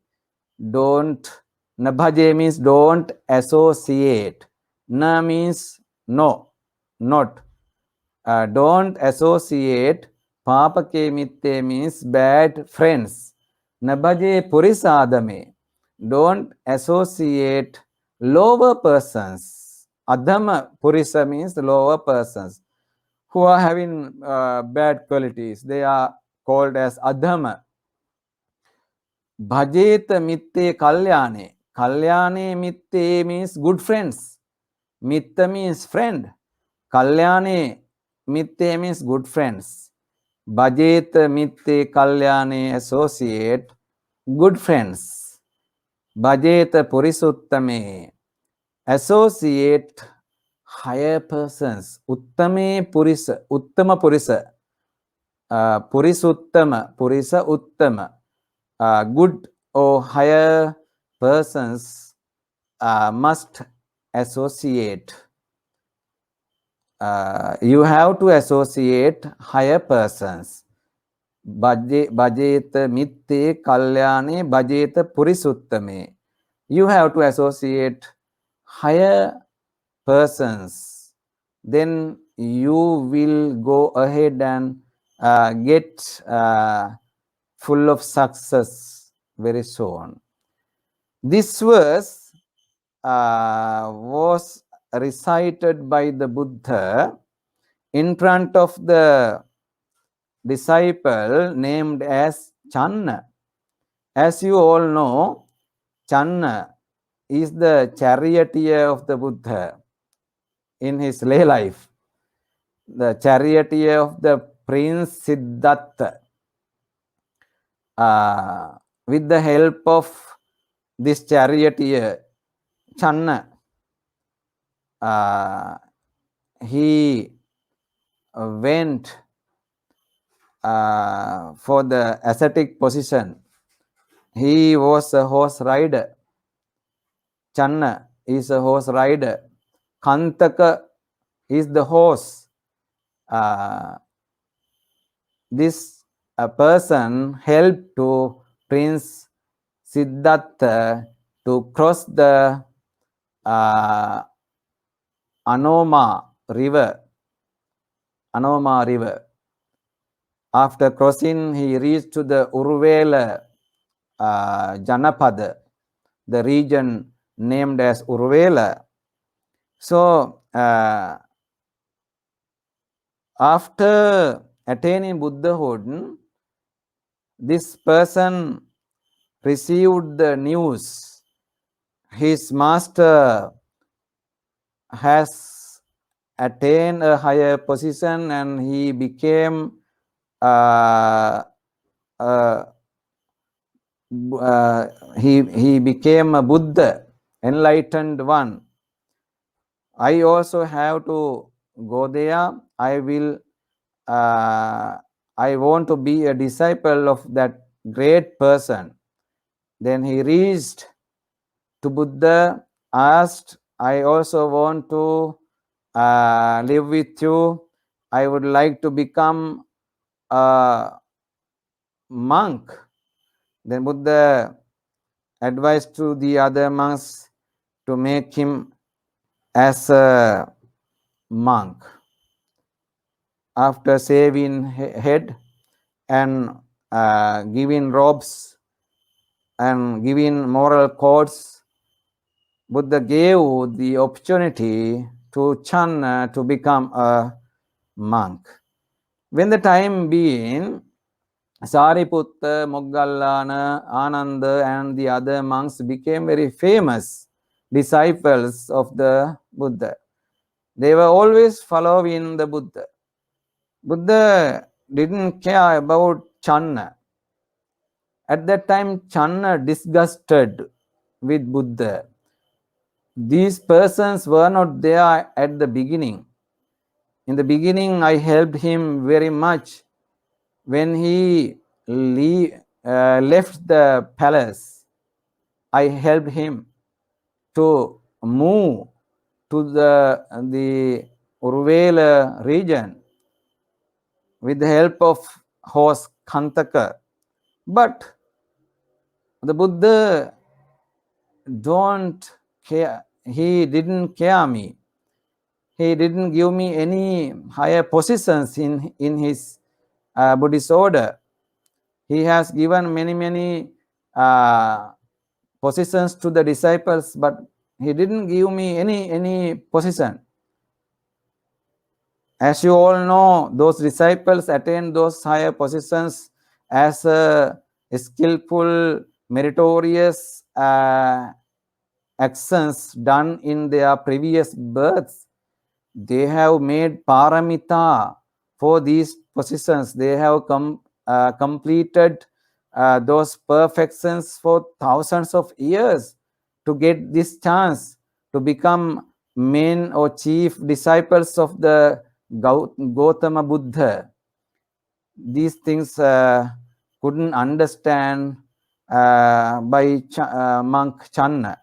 Don't. Bhaje means don't associate. Na means no, not. Don't associate. Pāpake mitte means bad friends. Bhaje purisādhame. Don't associate lower persons. Adhama purisa means lower persons who are having bad qualities. They are called as adhama. Bhajetha mitte kalyāṇe. Kalyāṇe mitte means good friends. Mitte means friend. Kalyāṇe mitte means good friends. Bhajetha mitte kalyāṇe, associate good friends. Bhajetha purisuttame, associate higher persons. Uttame purisa, uttama purisa. Purisuttama, purisa uttama. Good or higher persons must associate. You have to associate higher persons. Bhajetha, mitte, kalyāṇe, Bhajetha, purisuttame. You have to associate higher persons. Then you will go ahead and get full of success very soon. This verse was recited by the Buddha in front of the disciple named as Channa. As you all know, Channa is the charioteer of the Buddha in his lay life, the charioteer of the Prince Siddhartha. With the help of this charioteer, Channa, he went for the ascetic position. He was a horse rider. Channa is a horse rider. Kantaka is the horse. This person helped to Prince Siddhartha to cross the Anoma river. Anoma river. After crossing, he reached to the Uruvela Dhammapada, the region named as Uruvela. So, after attaining Buddhahood, this person received the news his master has attained a higher position and he became he became a Buddha, enlightened one. I also have to go there. I want to be a disciple of that great person. Then he reached to Buddha, asked, I also want to live with you. I would like to become a monk. Then Buddha advised to the other monks to make him as a monk. After shaving head and giving robes and giving moral codes, Buddha gave the opportunity to Channa to become a monk. When the time being, Sariputta, Moggallana, Ananda and the other monks became very famous disciples of the Buddha. They were always following the Buddha. Buddha didn't care about Channa. At that time, Channa disgusted with Buddha. These persons were not there at the beginning. In the beginning, I helped him very much. When he left the palace, I helped him to move to the Uruvela region with the help of horse Kantaka. But the Buddha don't care. He didn't care me. He didn't give me any higher positions in his Buddhist order. He has given many positions to the disciples, but he didn't give me any position. As you all know, those disciples attained those higher positions as skillful, meritorious actions done in their previous births. They have made paramita for these positions. They have completed those perfections for thousands of years to get this chance to become main or chief disciples of the Gautama Buddha. These things couldn't understand by monk Channa.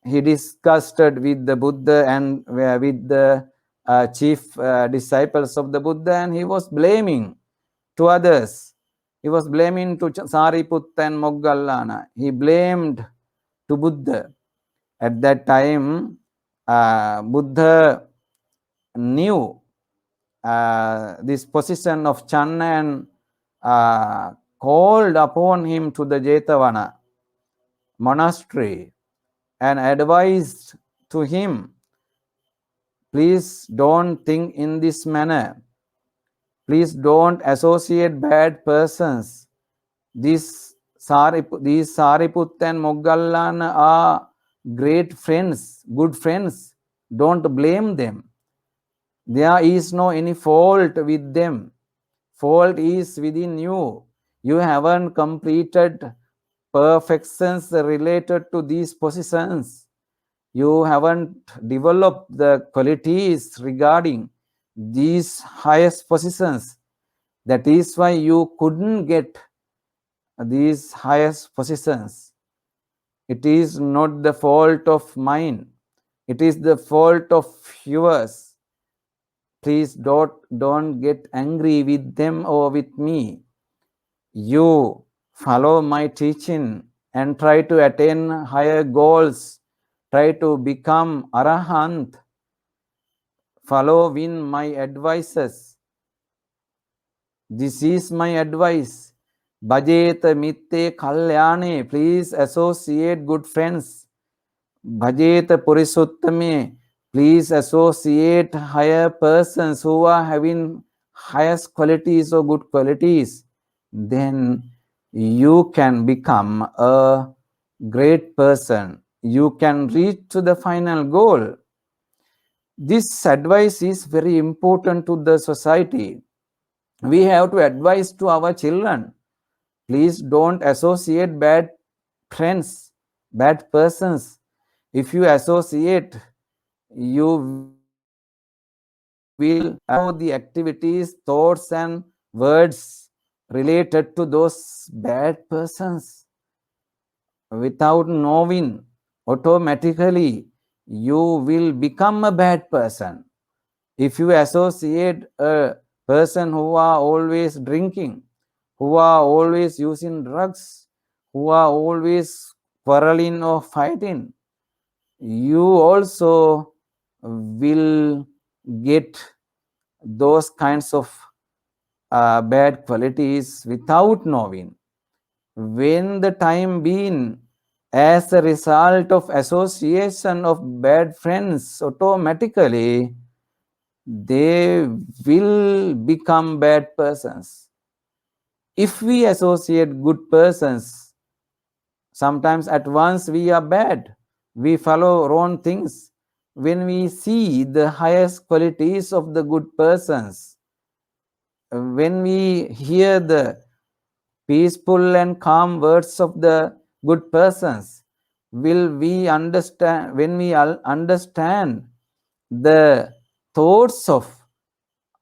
He discussed with the Buddha and with the chief disciples of the Buddha, and he was blaming to others. He was blaming to Sariputta and Moggallana. He blamed to Buddha. At that time, Buddha knew this position of Channa and called upon him to the Jetavana monastery and advised to him, please don't think in this manner. Please don't associate bad persons. These Sariputta and Moggallana are great friends, good friends. Don't blame them. There is no any fault with them. Fault is within you. You haven't completed perfections related to these positions. You haven't developed the qualities regarding these highest positions. That is why you couldn't get these highest positions. It is not the fault of mine. It is the fault of yours. Please don't get angry with them or with me. You follow my teaching and try to attain higher goals. Try to become arahant. Follow in my advices. This is my advice. Bhajetha, mitte, kalyāṇe. Please associate good friends. Bhajetha, purisuttame. Please associate higher persons who are having highest qualities or good qualities. Then you can become a great person. You can reach to the final goal. This advice is very important to the society. We have to advise to our children. Please don't associate bad friends, bad persons. If you associate, you will allow the activities, thoughts, and words related to those bad persons. Without knowing, automatically, you will become a bad person. If you associate a person who are always drinking, who are always using drugs, who are always quarreling or fighting, you also will get those kinds of bad qualities without knowing. When the time being, as a result of association of bad friends, automatically they will become bad persons. If we associate good persons, sometimes at once we are bad. We follow wrong things. When we see the highest qualities of the good persons, when we hear the peaceful and calm words of the good persons, will we understand, when we understand the thoughts of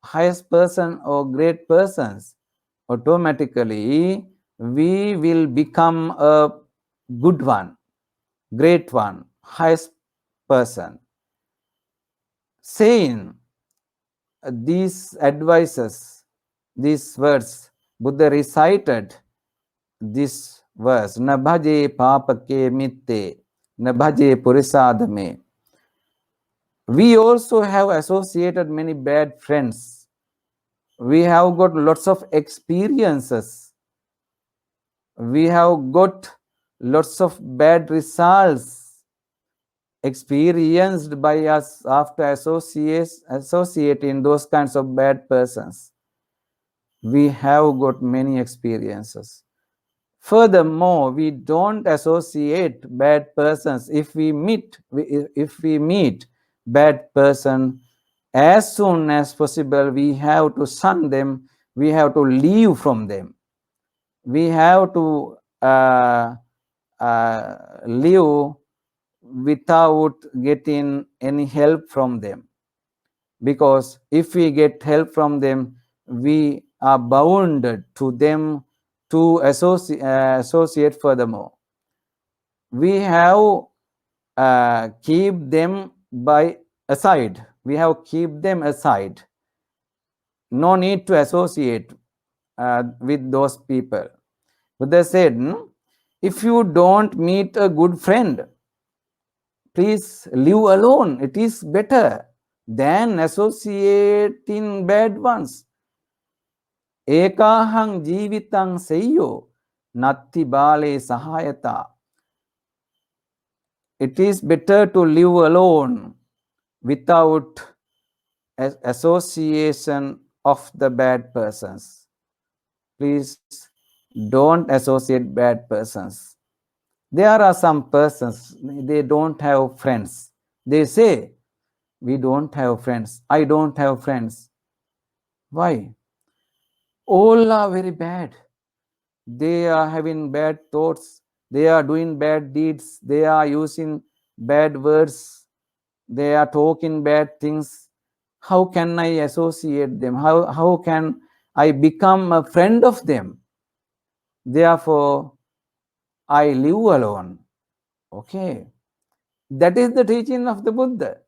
highest person or great persons, automatically we will become a good one, great one, highest person. Saying these advices, these words, Buddha recited this verse, na bhaje pāpake mitte, na bhaje purisādhame. We also have associated many bad friends. We have got lots of experiences. We have got lots of bad results experienced by us after associating those kinds of bad persons. We have got many experiences. Furthermore, we don't associate bad persons. If we meet bad person, as soon as possible, we have to shun them. We have to leave from them. We have to live without getting any help from them. Because if we get help from them, we are bound to them to associate furthermore. We have keep them by aside. We have keep them aside. No need to associate with those people. Buddha said, if you don't meet a good friend, please live alone. It is better than associating bad ones. Ekahang jivitang seyyo natti bale sahayata. It is better to live alone without association of the bad persons. Please don't associate bad persons. There are some persons, they don't have friends. They say, we don't have friends. I don't have friends. Why? All are very bad. They are having bad thoughts. They are doing bad deeds. They are using bad words. They are talking bad things. How can I associate them? How can I become a friend of them? Therefore, I live alone. Okay. That is the teaching of the Buddha.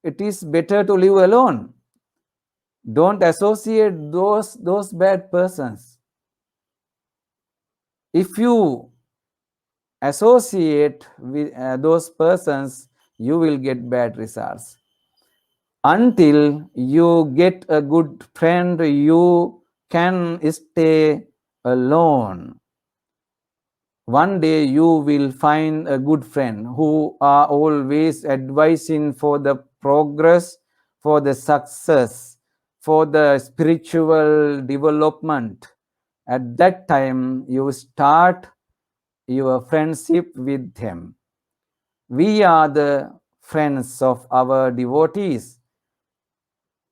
It is better to live alone. Don't associate those bad persons. If you associate with those persons, you will get bad results. Until you get a good friend, you can stay alone. One day you will find a good friend who are always advising for the progress, for the success, for the spiritual development. At that time, you start your friendship with them. We are the friends of our devotees.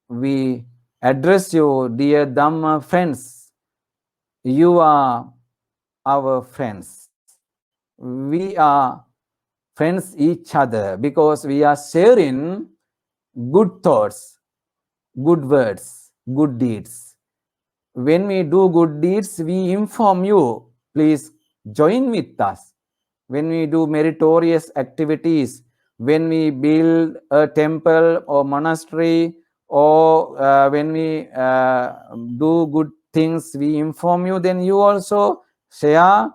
We address you, dear Dhamma friends. You are our friends. We are friends each other because we are sharing good thoughts, good words, good deeds. When we do good deeds, we inform you, please join with us. When we do meritorious activities, when we build a temple or monastery, or when we do good things, we inform you, then you also share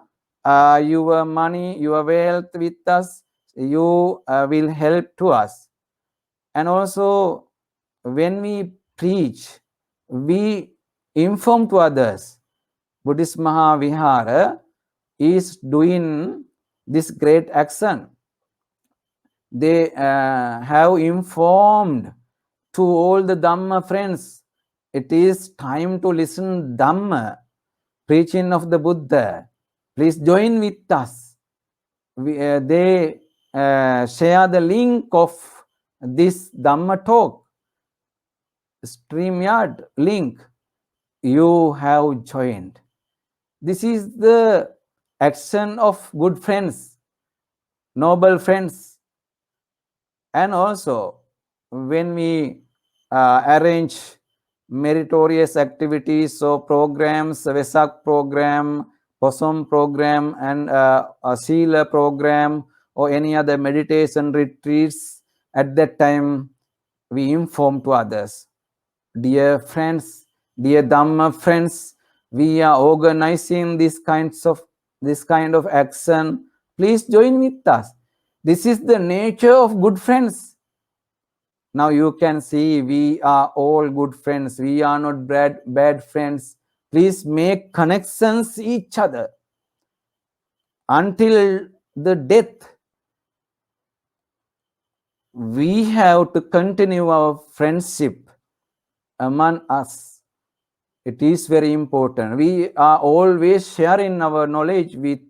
your money, your wealth with us. You will help to us. And also, when we preach, we inform to others. Buddhist Mahavihara is doing this great action. They have informed to all the Dhamma friends, it is time to listen Dhamma, preaching of the Buddha. Please join with us. They share the link of this Dhamma talk, StreamYard link. You have joined. This is the action of good friends, noble friends. And also, when we arrange meritorious activities or programs, Vesak program, Posam program, and a Sila program, or any other meditation retreats, at that time we inform to others. Dear friends, dear Dhamma friends, we are organizing this kind of action. Please join with us. This is the nature of good friends. Now you can see we are all good friends. We are not bad friends. Please make connections each other. Until the death, we have to continue our friendship among us. It is very important. We are always sharing our knowledge with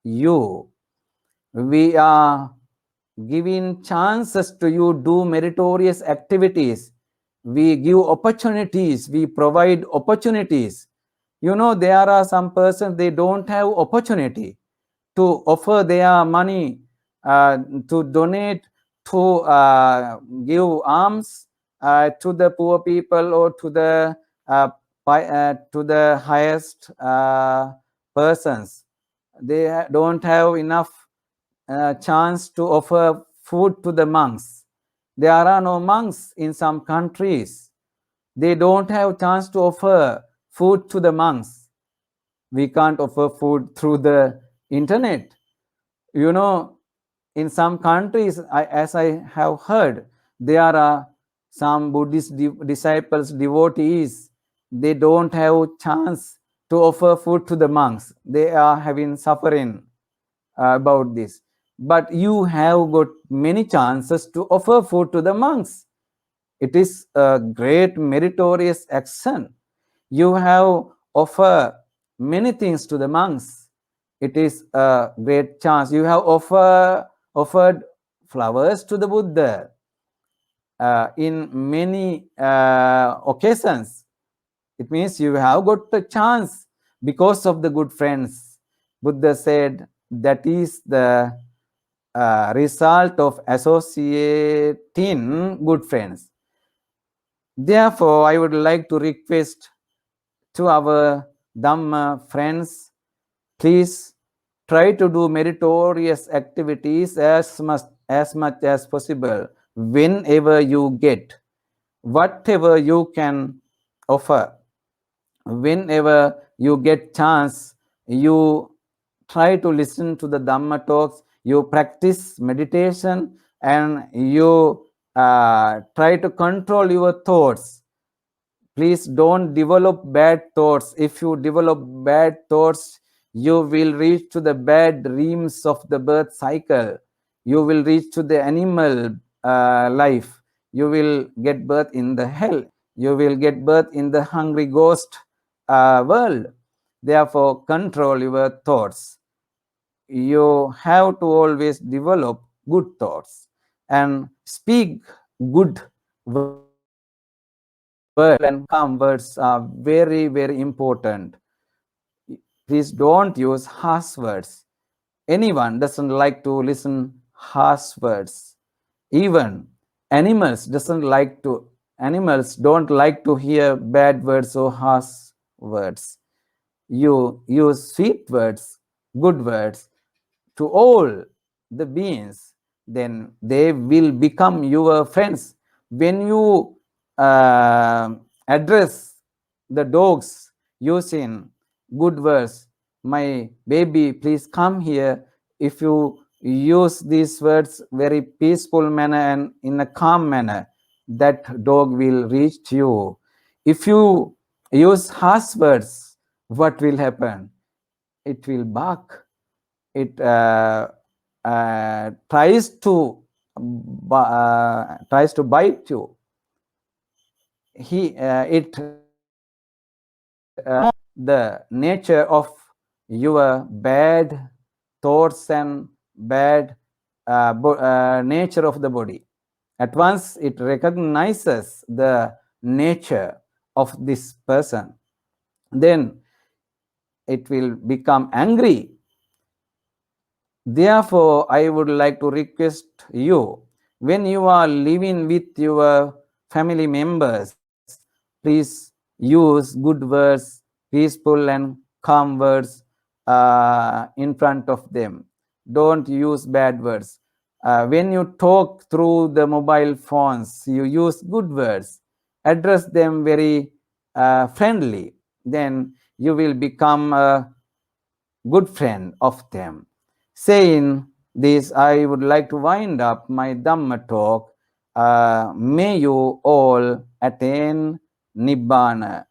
you. We are giving chances to you do meritorious activities. We give opportunities. We provide opportunities. You know, there are some persons, they don't have opportunity to offer their money, to donate, to give alms to the poor people or to the to the highest persons. They don't have enough chance to offer food to the monks. There are no monks in some countries. They don't have chance to offer food to the monks. We can't offer food through the internet. You know, in some countries, as I have heard, there are some Buddhist disciples, devotees. They don't have chance to offer food to the monks. They are having suffering about this. But you have got many chances to offer food to the monks. It is a great meritorious action. You have offered many things to the monks. It is a great chance. You have offered flowers to the Buddha in many occasions. It means you have got a chance because of the good friends. Buddha said that is the result of associating good friends. Therefore, I would like to request to our Dhamma friends, please try to do meritorious activities as much as possible whenever you get, whatever you can offer. Whenever you get chance, you try to listen to the Dhamma talks, you practice meditation, and you try to control your thoughts. Please don't develop bad thoughts. If you develop bad thoughts, you will reach to the bad dreams of the birth cycle. You will reach to the animal life. You will get birth in the hell. You will get birth in the hungry ghost world. Therefore, control your thoughts. You have to always develop good thoughts and speak good words. And calm words are very, very important. Please don't use harsh words. Anyone doesn't like to listen harsh words. Even animals don't like to hear bad words or harsh words. You use sweet words, good words to all the beings, then they will become your friends. When you address the dogs using good words, my baby, please come here. If you use these words very peaceful manner and in a calm manner, that dog will reach you. If you use harsh words, what will happen? It will bark. It tries to bite you. It the nature of your bad thoughts and bad nature of the body. At once it recognizes the nature of this person. Then it will become angry. Therefore, I would like to request you, when you are living with your family members, please use good words, peaceful and calm words in front of them. Don't use bad words. When you talk through the mobile phones, you use good words. Address them very friendly. Then you will become a good friend of them. Saying this, I would like to wind up my Dhamma talk. May you all attain Nibbana.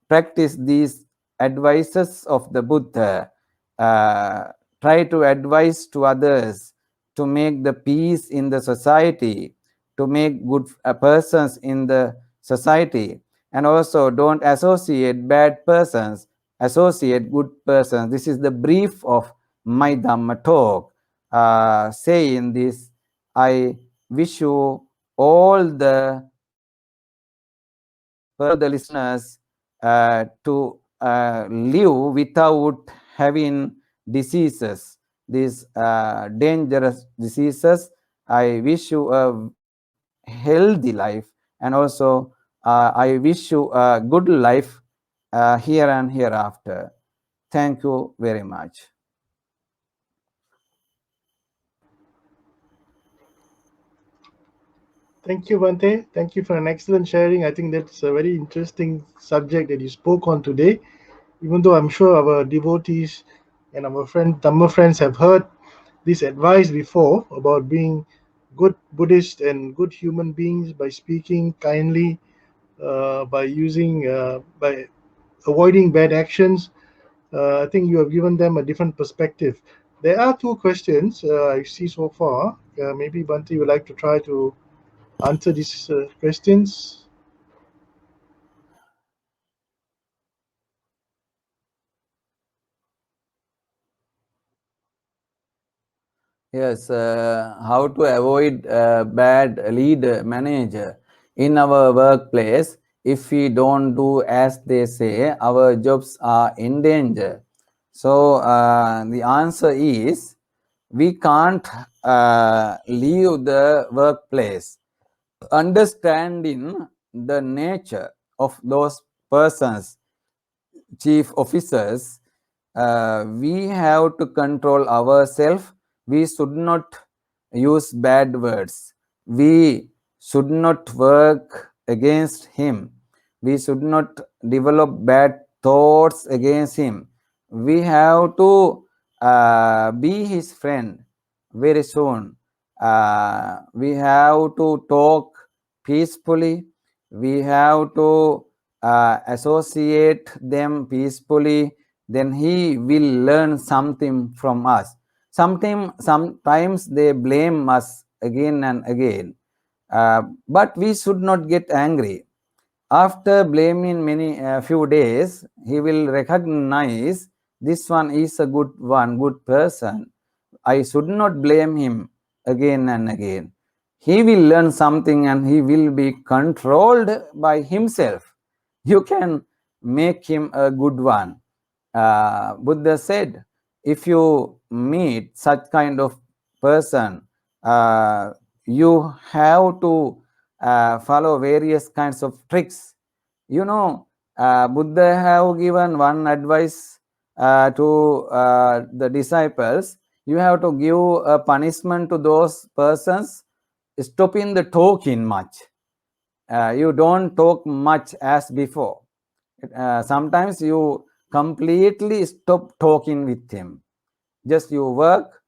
Practice these advices of the Buddha. Try to advise to others to make the peace in the society, to make good persons in the society, and also don't associate bad persons, associate good persons. This is the brief of my Dhamma talk. Saying this, I wish you all the listeners to live without having diseases, these dangerous diseases. I wish you a healthy life, and also I wish you a good life here and hereafter. Thank you very much. Thank you, Bhante. Thank you for an excellent sharing. I think that's a very interesting subject that you spoke on today. Even though I'm sure our devotees and our Dhamma friends have heard this advice before about being good Buddhist and good human beings by speaking kindly, by avoiding bad actions. I think you have given them a different perspective. There are two questions I see so far. Maybe Bhante would like to try to answer these questions. Yes, how to avoid bad leader manager in our workplace. If we don't do as they say, our jobs are in danger. So the answer is we can't leave the workplace understanding the nature of those persons, chief officers. We have to control ourselves. We should not use bad words. We should not work against him. We should not develop bad thoughts against him. We have to be his friend very soon. We have to talk peacefully. We have to associate them peacefully. Then he will learn something from us. Sometimes they blame us again and again, but we should not get angry. After blaming many few days, he will recognize this one is a good one, good person. I should not blame him again and again. He will learn something and he will be controlled by himself. You can make him a good one. Buddha said, if you meet such kind of person, you have to follow various kinds of tricks. You know, Buddha have given one advice to the disciples. You have to give a punishment to those persons stopping the talking much. You don't talk much as before. Sometimes you completely stop talking with him. Just you work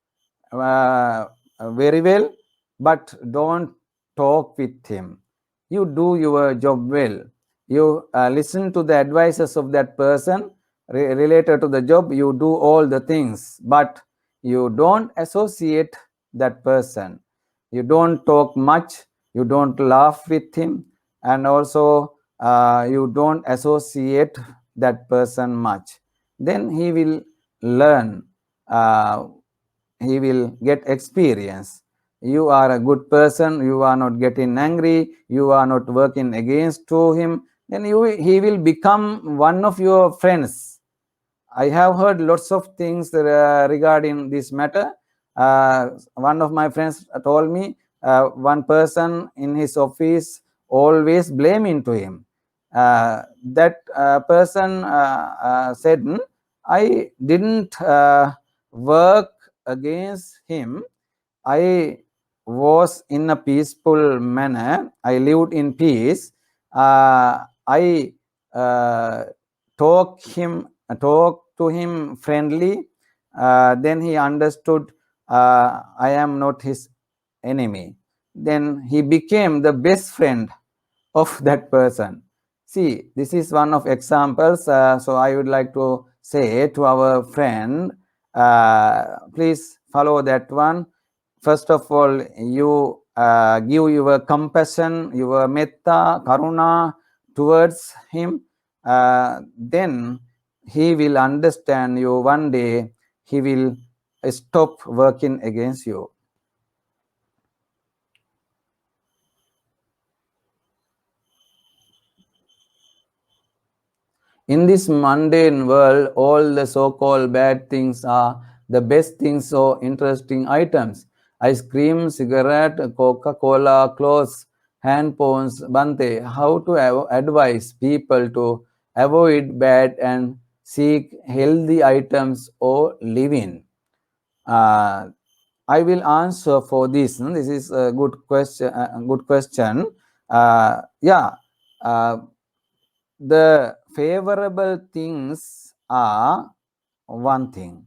very well, but don't talk with him. You do your job well. You listen to the advices of that person related to the job. You do all the things, but you don't associate that person. You don't talk much. You don't laugh with him, and also you don't associate that person much. Then he will learn. He will get experience. You are a good person. You are not getting angry. You are not working against to him. Then he will become one of your friends. I have heard lots of things regarding this matter. One of my friends told me one person in his office always blaming to him. That person said, I didn't work against him. I was in a peaceful manner. I lived in peace. I talked to him friendly. Then he understood I am not his enemy. Then he became the best friend of that person. See, this is one of examples. So I would like to say to our friend, please follow that one. First of all, you give your compassion, your metta, karuna towards him. Then he will understand you. One day he will stop working against you. In this mundane world, all the so-called bad things are the best things or interesting items. Ice cream, cigarette, Coca-Cola, clothes, handphones. Bhante, how to advise people to avoid bad and seek healthy items or live in. I will answer for this. This is a good question. Yeah, the favorable things are one thing.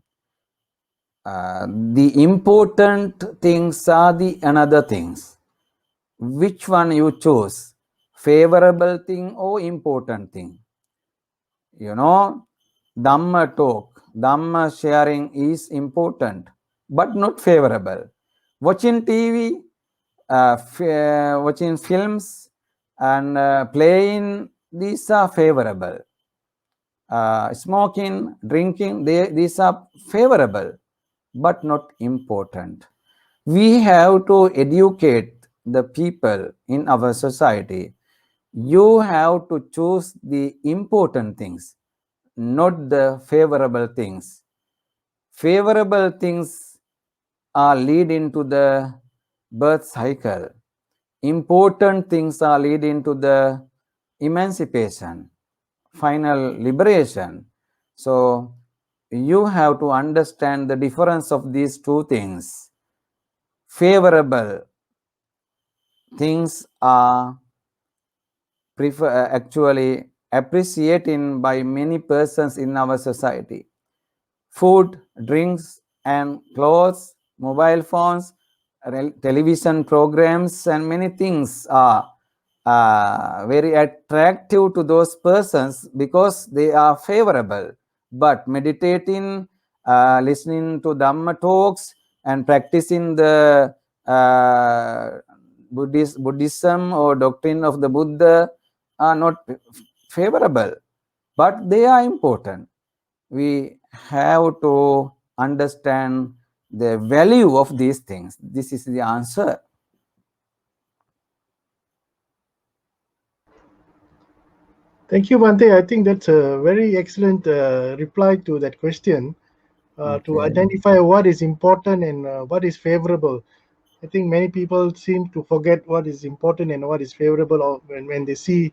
The important things are the another things. Which one you choose? Favorable thing or important thing? You know, Dhamma talk, Dhamma sharing is important, but not favorable. Watching TV, watching films, and playing, these are favorable. Smoking, drinking, these are favorable, but not important. We have to educate the people in our society. You have to choose the important things, not the favorable things. Favorable things are leading to the birth cycle. Important things are leading to the emancipation, final liberation. So you have to understand the difference of these two things. Favorable things are actually appreciated by many persons in our society. Food, drinks, and clothes, mobile phones, television programs, and many things are very attractive to those persons because they are favorable. But meditating, listening to Dhamma talks, and practicing the Buddhism or doctrine of the Buddha are not favorable, but they are important. We have to understand the value of these things. This is the answer. Thank you, Bhante. I think that's a very excellent reply to that question. To Okay. identify what is important and what is favorable. I think many people seem to forget what is important and what is favorable when they see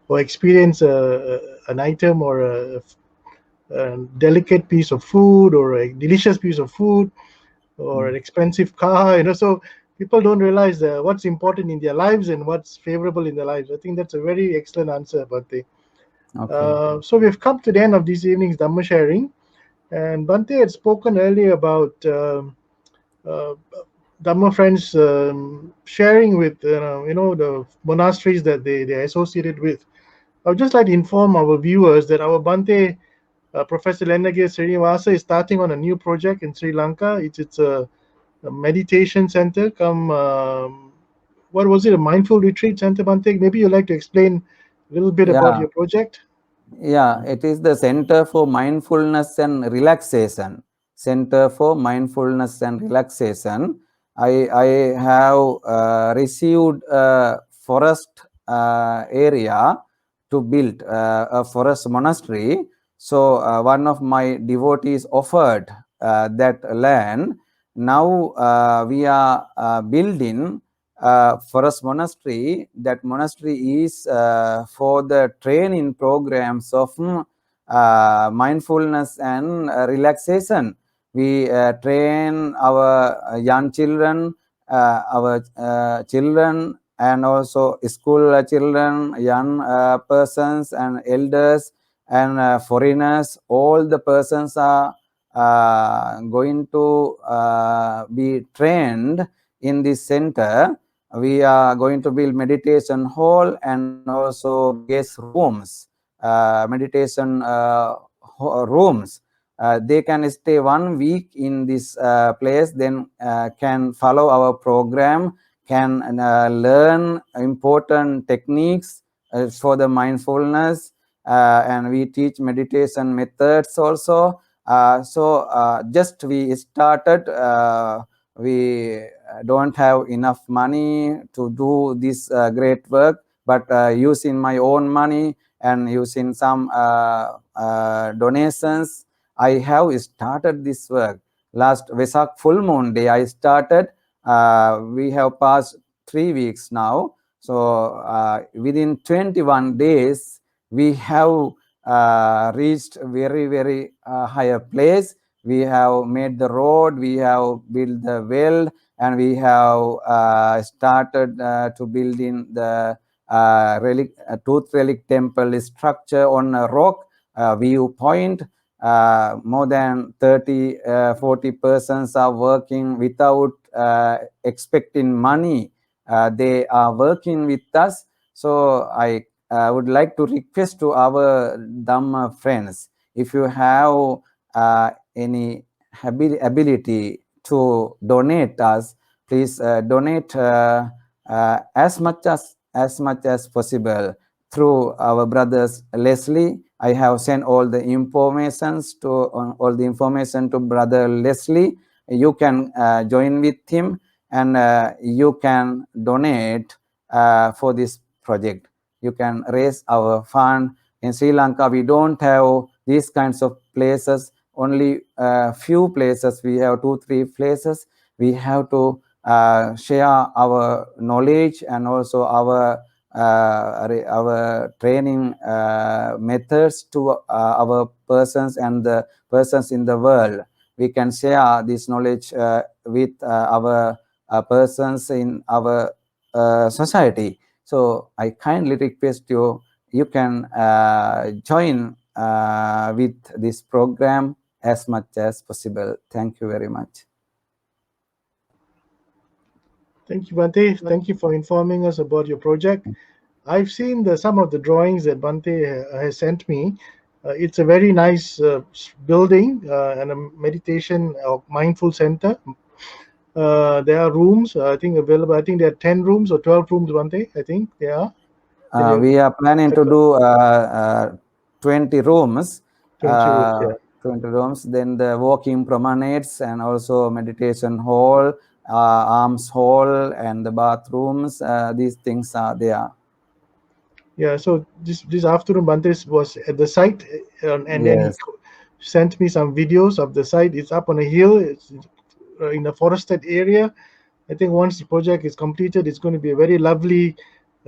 or experience an item or a delicate piece of food or a delicious piece of food or an expensive car. So people don't realize what's important in their lives and what's favorable in their lives. I think that's a very excellent answer, Bhante. Okay. So we've come to the end of this evening's Dhamma sharing, and Bhante had spoken earlier about uh, Dhamma friends sharing with the monasteries that they're associated with. I would just like to inform our viewers that our Bhante, Professor Lenagir Siriniwasa, is starting on a new project in Sri Lanka. It's a meditation center. What was it? A mindful retreat center, Bhante? Maybe you'd like to explain a little bit about Yeah. your project. Yeah, it is the Center for Mindfulness and Relaxation. Center for Mindfulness and Relaxation. I have received a forest area to build a forest monastery. So one of my devotees offered that land. Now we are building forest monastery. That monastery is for the training programs of mindfulness and relaxation. We train our young children, our children, and also school children, young persons, and elders, and foreigners. All the persons are going to be trained in this center. We are going to build meditation hall and also guest rooms, meditation rooms. They can stay 1 week in this place, then can follow our program, can learn important techniques for the mindfulness, and we teach meditation methods also. Just we started. We don't have enough money to do this great work, but using my own money and using some donations, I have started this work. Last Vesak full moon day I started. We have passed 3 weeks now. So within 21 days we have reached very higher place. We have made the road, we have built the well, and we have started to build in the tooth relic temple structure on a rock viewpoint. More than 40 persons are working without expecting money. They are working with us. So I would like to request to our Dhamma friends, if you have any ability to donate us, please donate as much as possible through our brothers Leslie. I have sent all the information to brother Leslie. You can join with him, and you can donate for this project. You can raise our fund. In Sri Lanka, we don't have these kinds of places. Only few places. We have 2-3 places. We have to share our knowledge and also our training methods to our persons and the persons in the world. We can share this knowledge with our persons in our society. So I kindly request you, you can join with this program as much as possible. Thank you very much. Thank you, Bhante. Thank you for informing us about your project. I've seen some of the drawings that Bhante has sent me. It's a very nice building and a meditation or mindful center. There are rooms, I think, available. I think there are 10 rooms or 12 rooms, Bhante. I think they are. We are planning to do 20 rooms. 20 rooms, yeah. 20 rooms. Then the walking promenades and also meditation hall, arms hall, and the bathrooms. These things are there. Yeah, so this afternoon, Bhante was at the site, and then he sent me some videos of the site. It's up on a hill. It's in a forested area. I think once the project is completed, it's going to be a very lovely,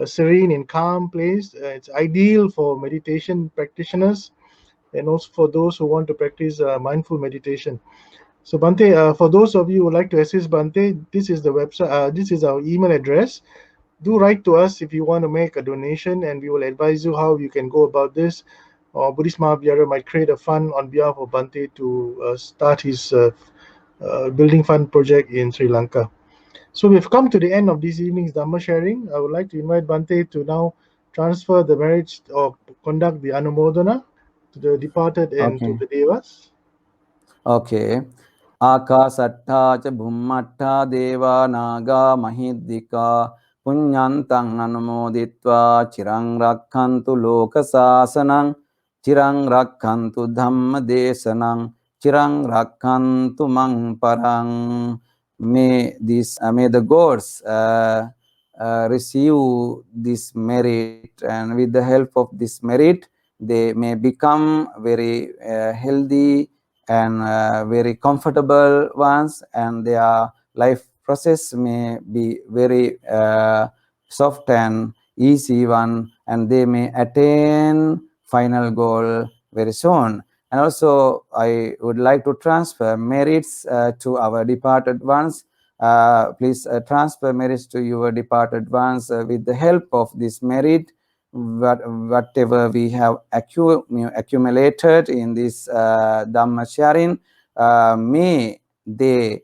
serene and calm place. It's ideal for meditation practitioners and also for those who want to practice mindful meditation. So Bhante, for those of you who would like to assist Bhante, this is the website. This is our email address. Do write to us if you want to make a donation, and we will advise you how you can go about this. Or Buddhist Mahavihara might create a fund on behalf of Bhante to start his building fund project in Sri Lanka. So we've come to the end of this evening's Dhamma sharing. I would like to invite Bhante to now transfer the marriage or conduct the Anumodana to the departed and to the Devas. Okay. Akasatta ca bhummatta deva naga mahiddhika punyantang anumoditva chirang rakkantu lokasasanang chirang rakkantu dhamma desanang chirang rakkantu mang parang. May the gods receive this merit, and with the help of this merit they may become very healthy and very comfortable ones, and their life process may be very soft and easy one, and they may attain final goal very soon. And also I would like to transfer merits to our departed ones. Please transfer merits to your departed ones with the help of this merit. Whatever we have accumulated in this Dhamma sharing, may they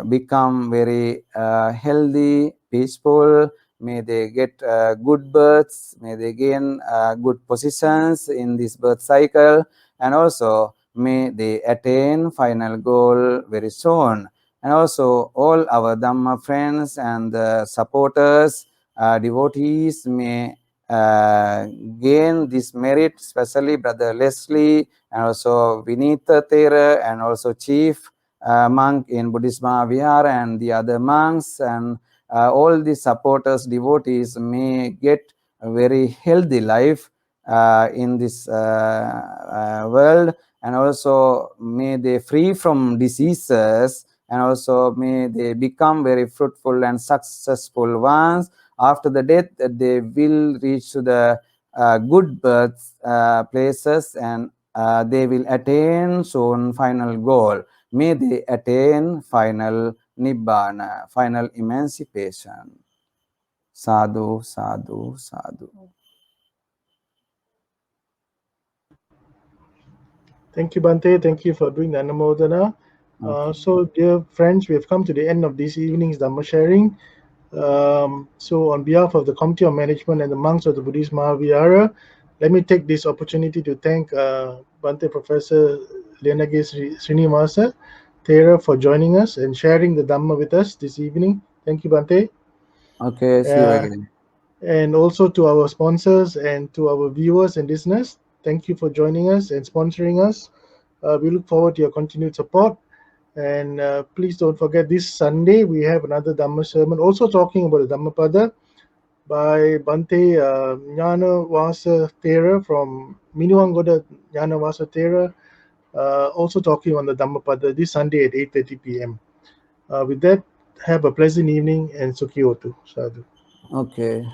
become very healthy, peaceful. May they get good births. May they gain good positions in this birth cycle, and also may they attain final goal very soon. And also all our Dhamma friends and supporters, devotees may gain this merit, especially Brother Leslie and also Vinita Thera and also Chief monk in Buddhist Mahavihara and the other monks, and all the supporters, devotees may get a very healthy life in this world, and also may they free from diseases, and also may they become very fruitful and successful ones. After the death, they will reach to the good birth places, and they will attain soon final goal. May they attain final nibbana, final emancipation. Sadhu, sadhu, sadhu. Thank you, Bhante. Thank you for doing the Anumodana. Okay. So, dear friends, we have come to the end of this evening's Dhamma sharing. So, on behalf of the Committee of Management and the monks of the Buddhist Mahavihara, let me take this opportunity to thank Bhante Professor Leonage Srinivasa Thera for joining us and sharing the Dhamma with us this evening. Thank you, Bhante. Okay, see you Uh, again. and also to our sponsors and to our viewers and listeners, thank you for joining us and sponsoring us. We look forward to your continued support. And please don't forget, this Sunday we have another Dhamma sermon, also talking about the Dhammapada by Bhante Vasa Thera from Minuangoda Vasa Thera, also talking on the Dhammapada this Sunday at 8:30 p.m. With that, have a pleasant evening and Sukhi Hotu. Sadhu. Okay.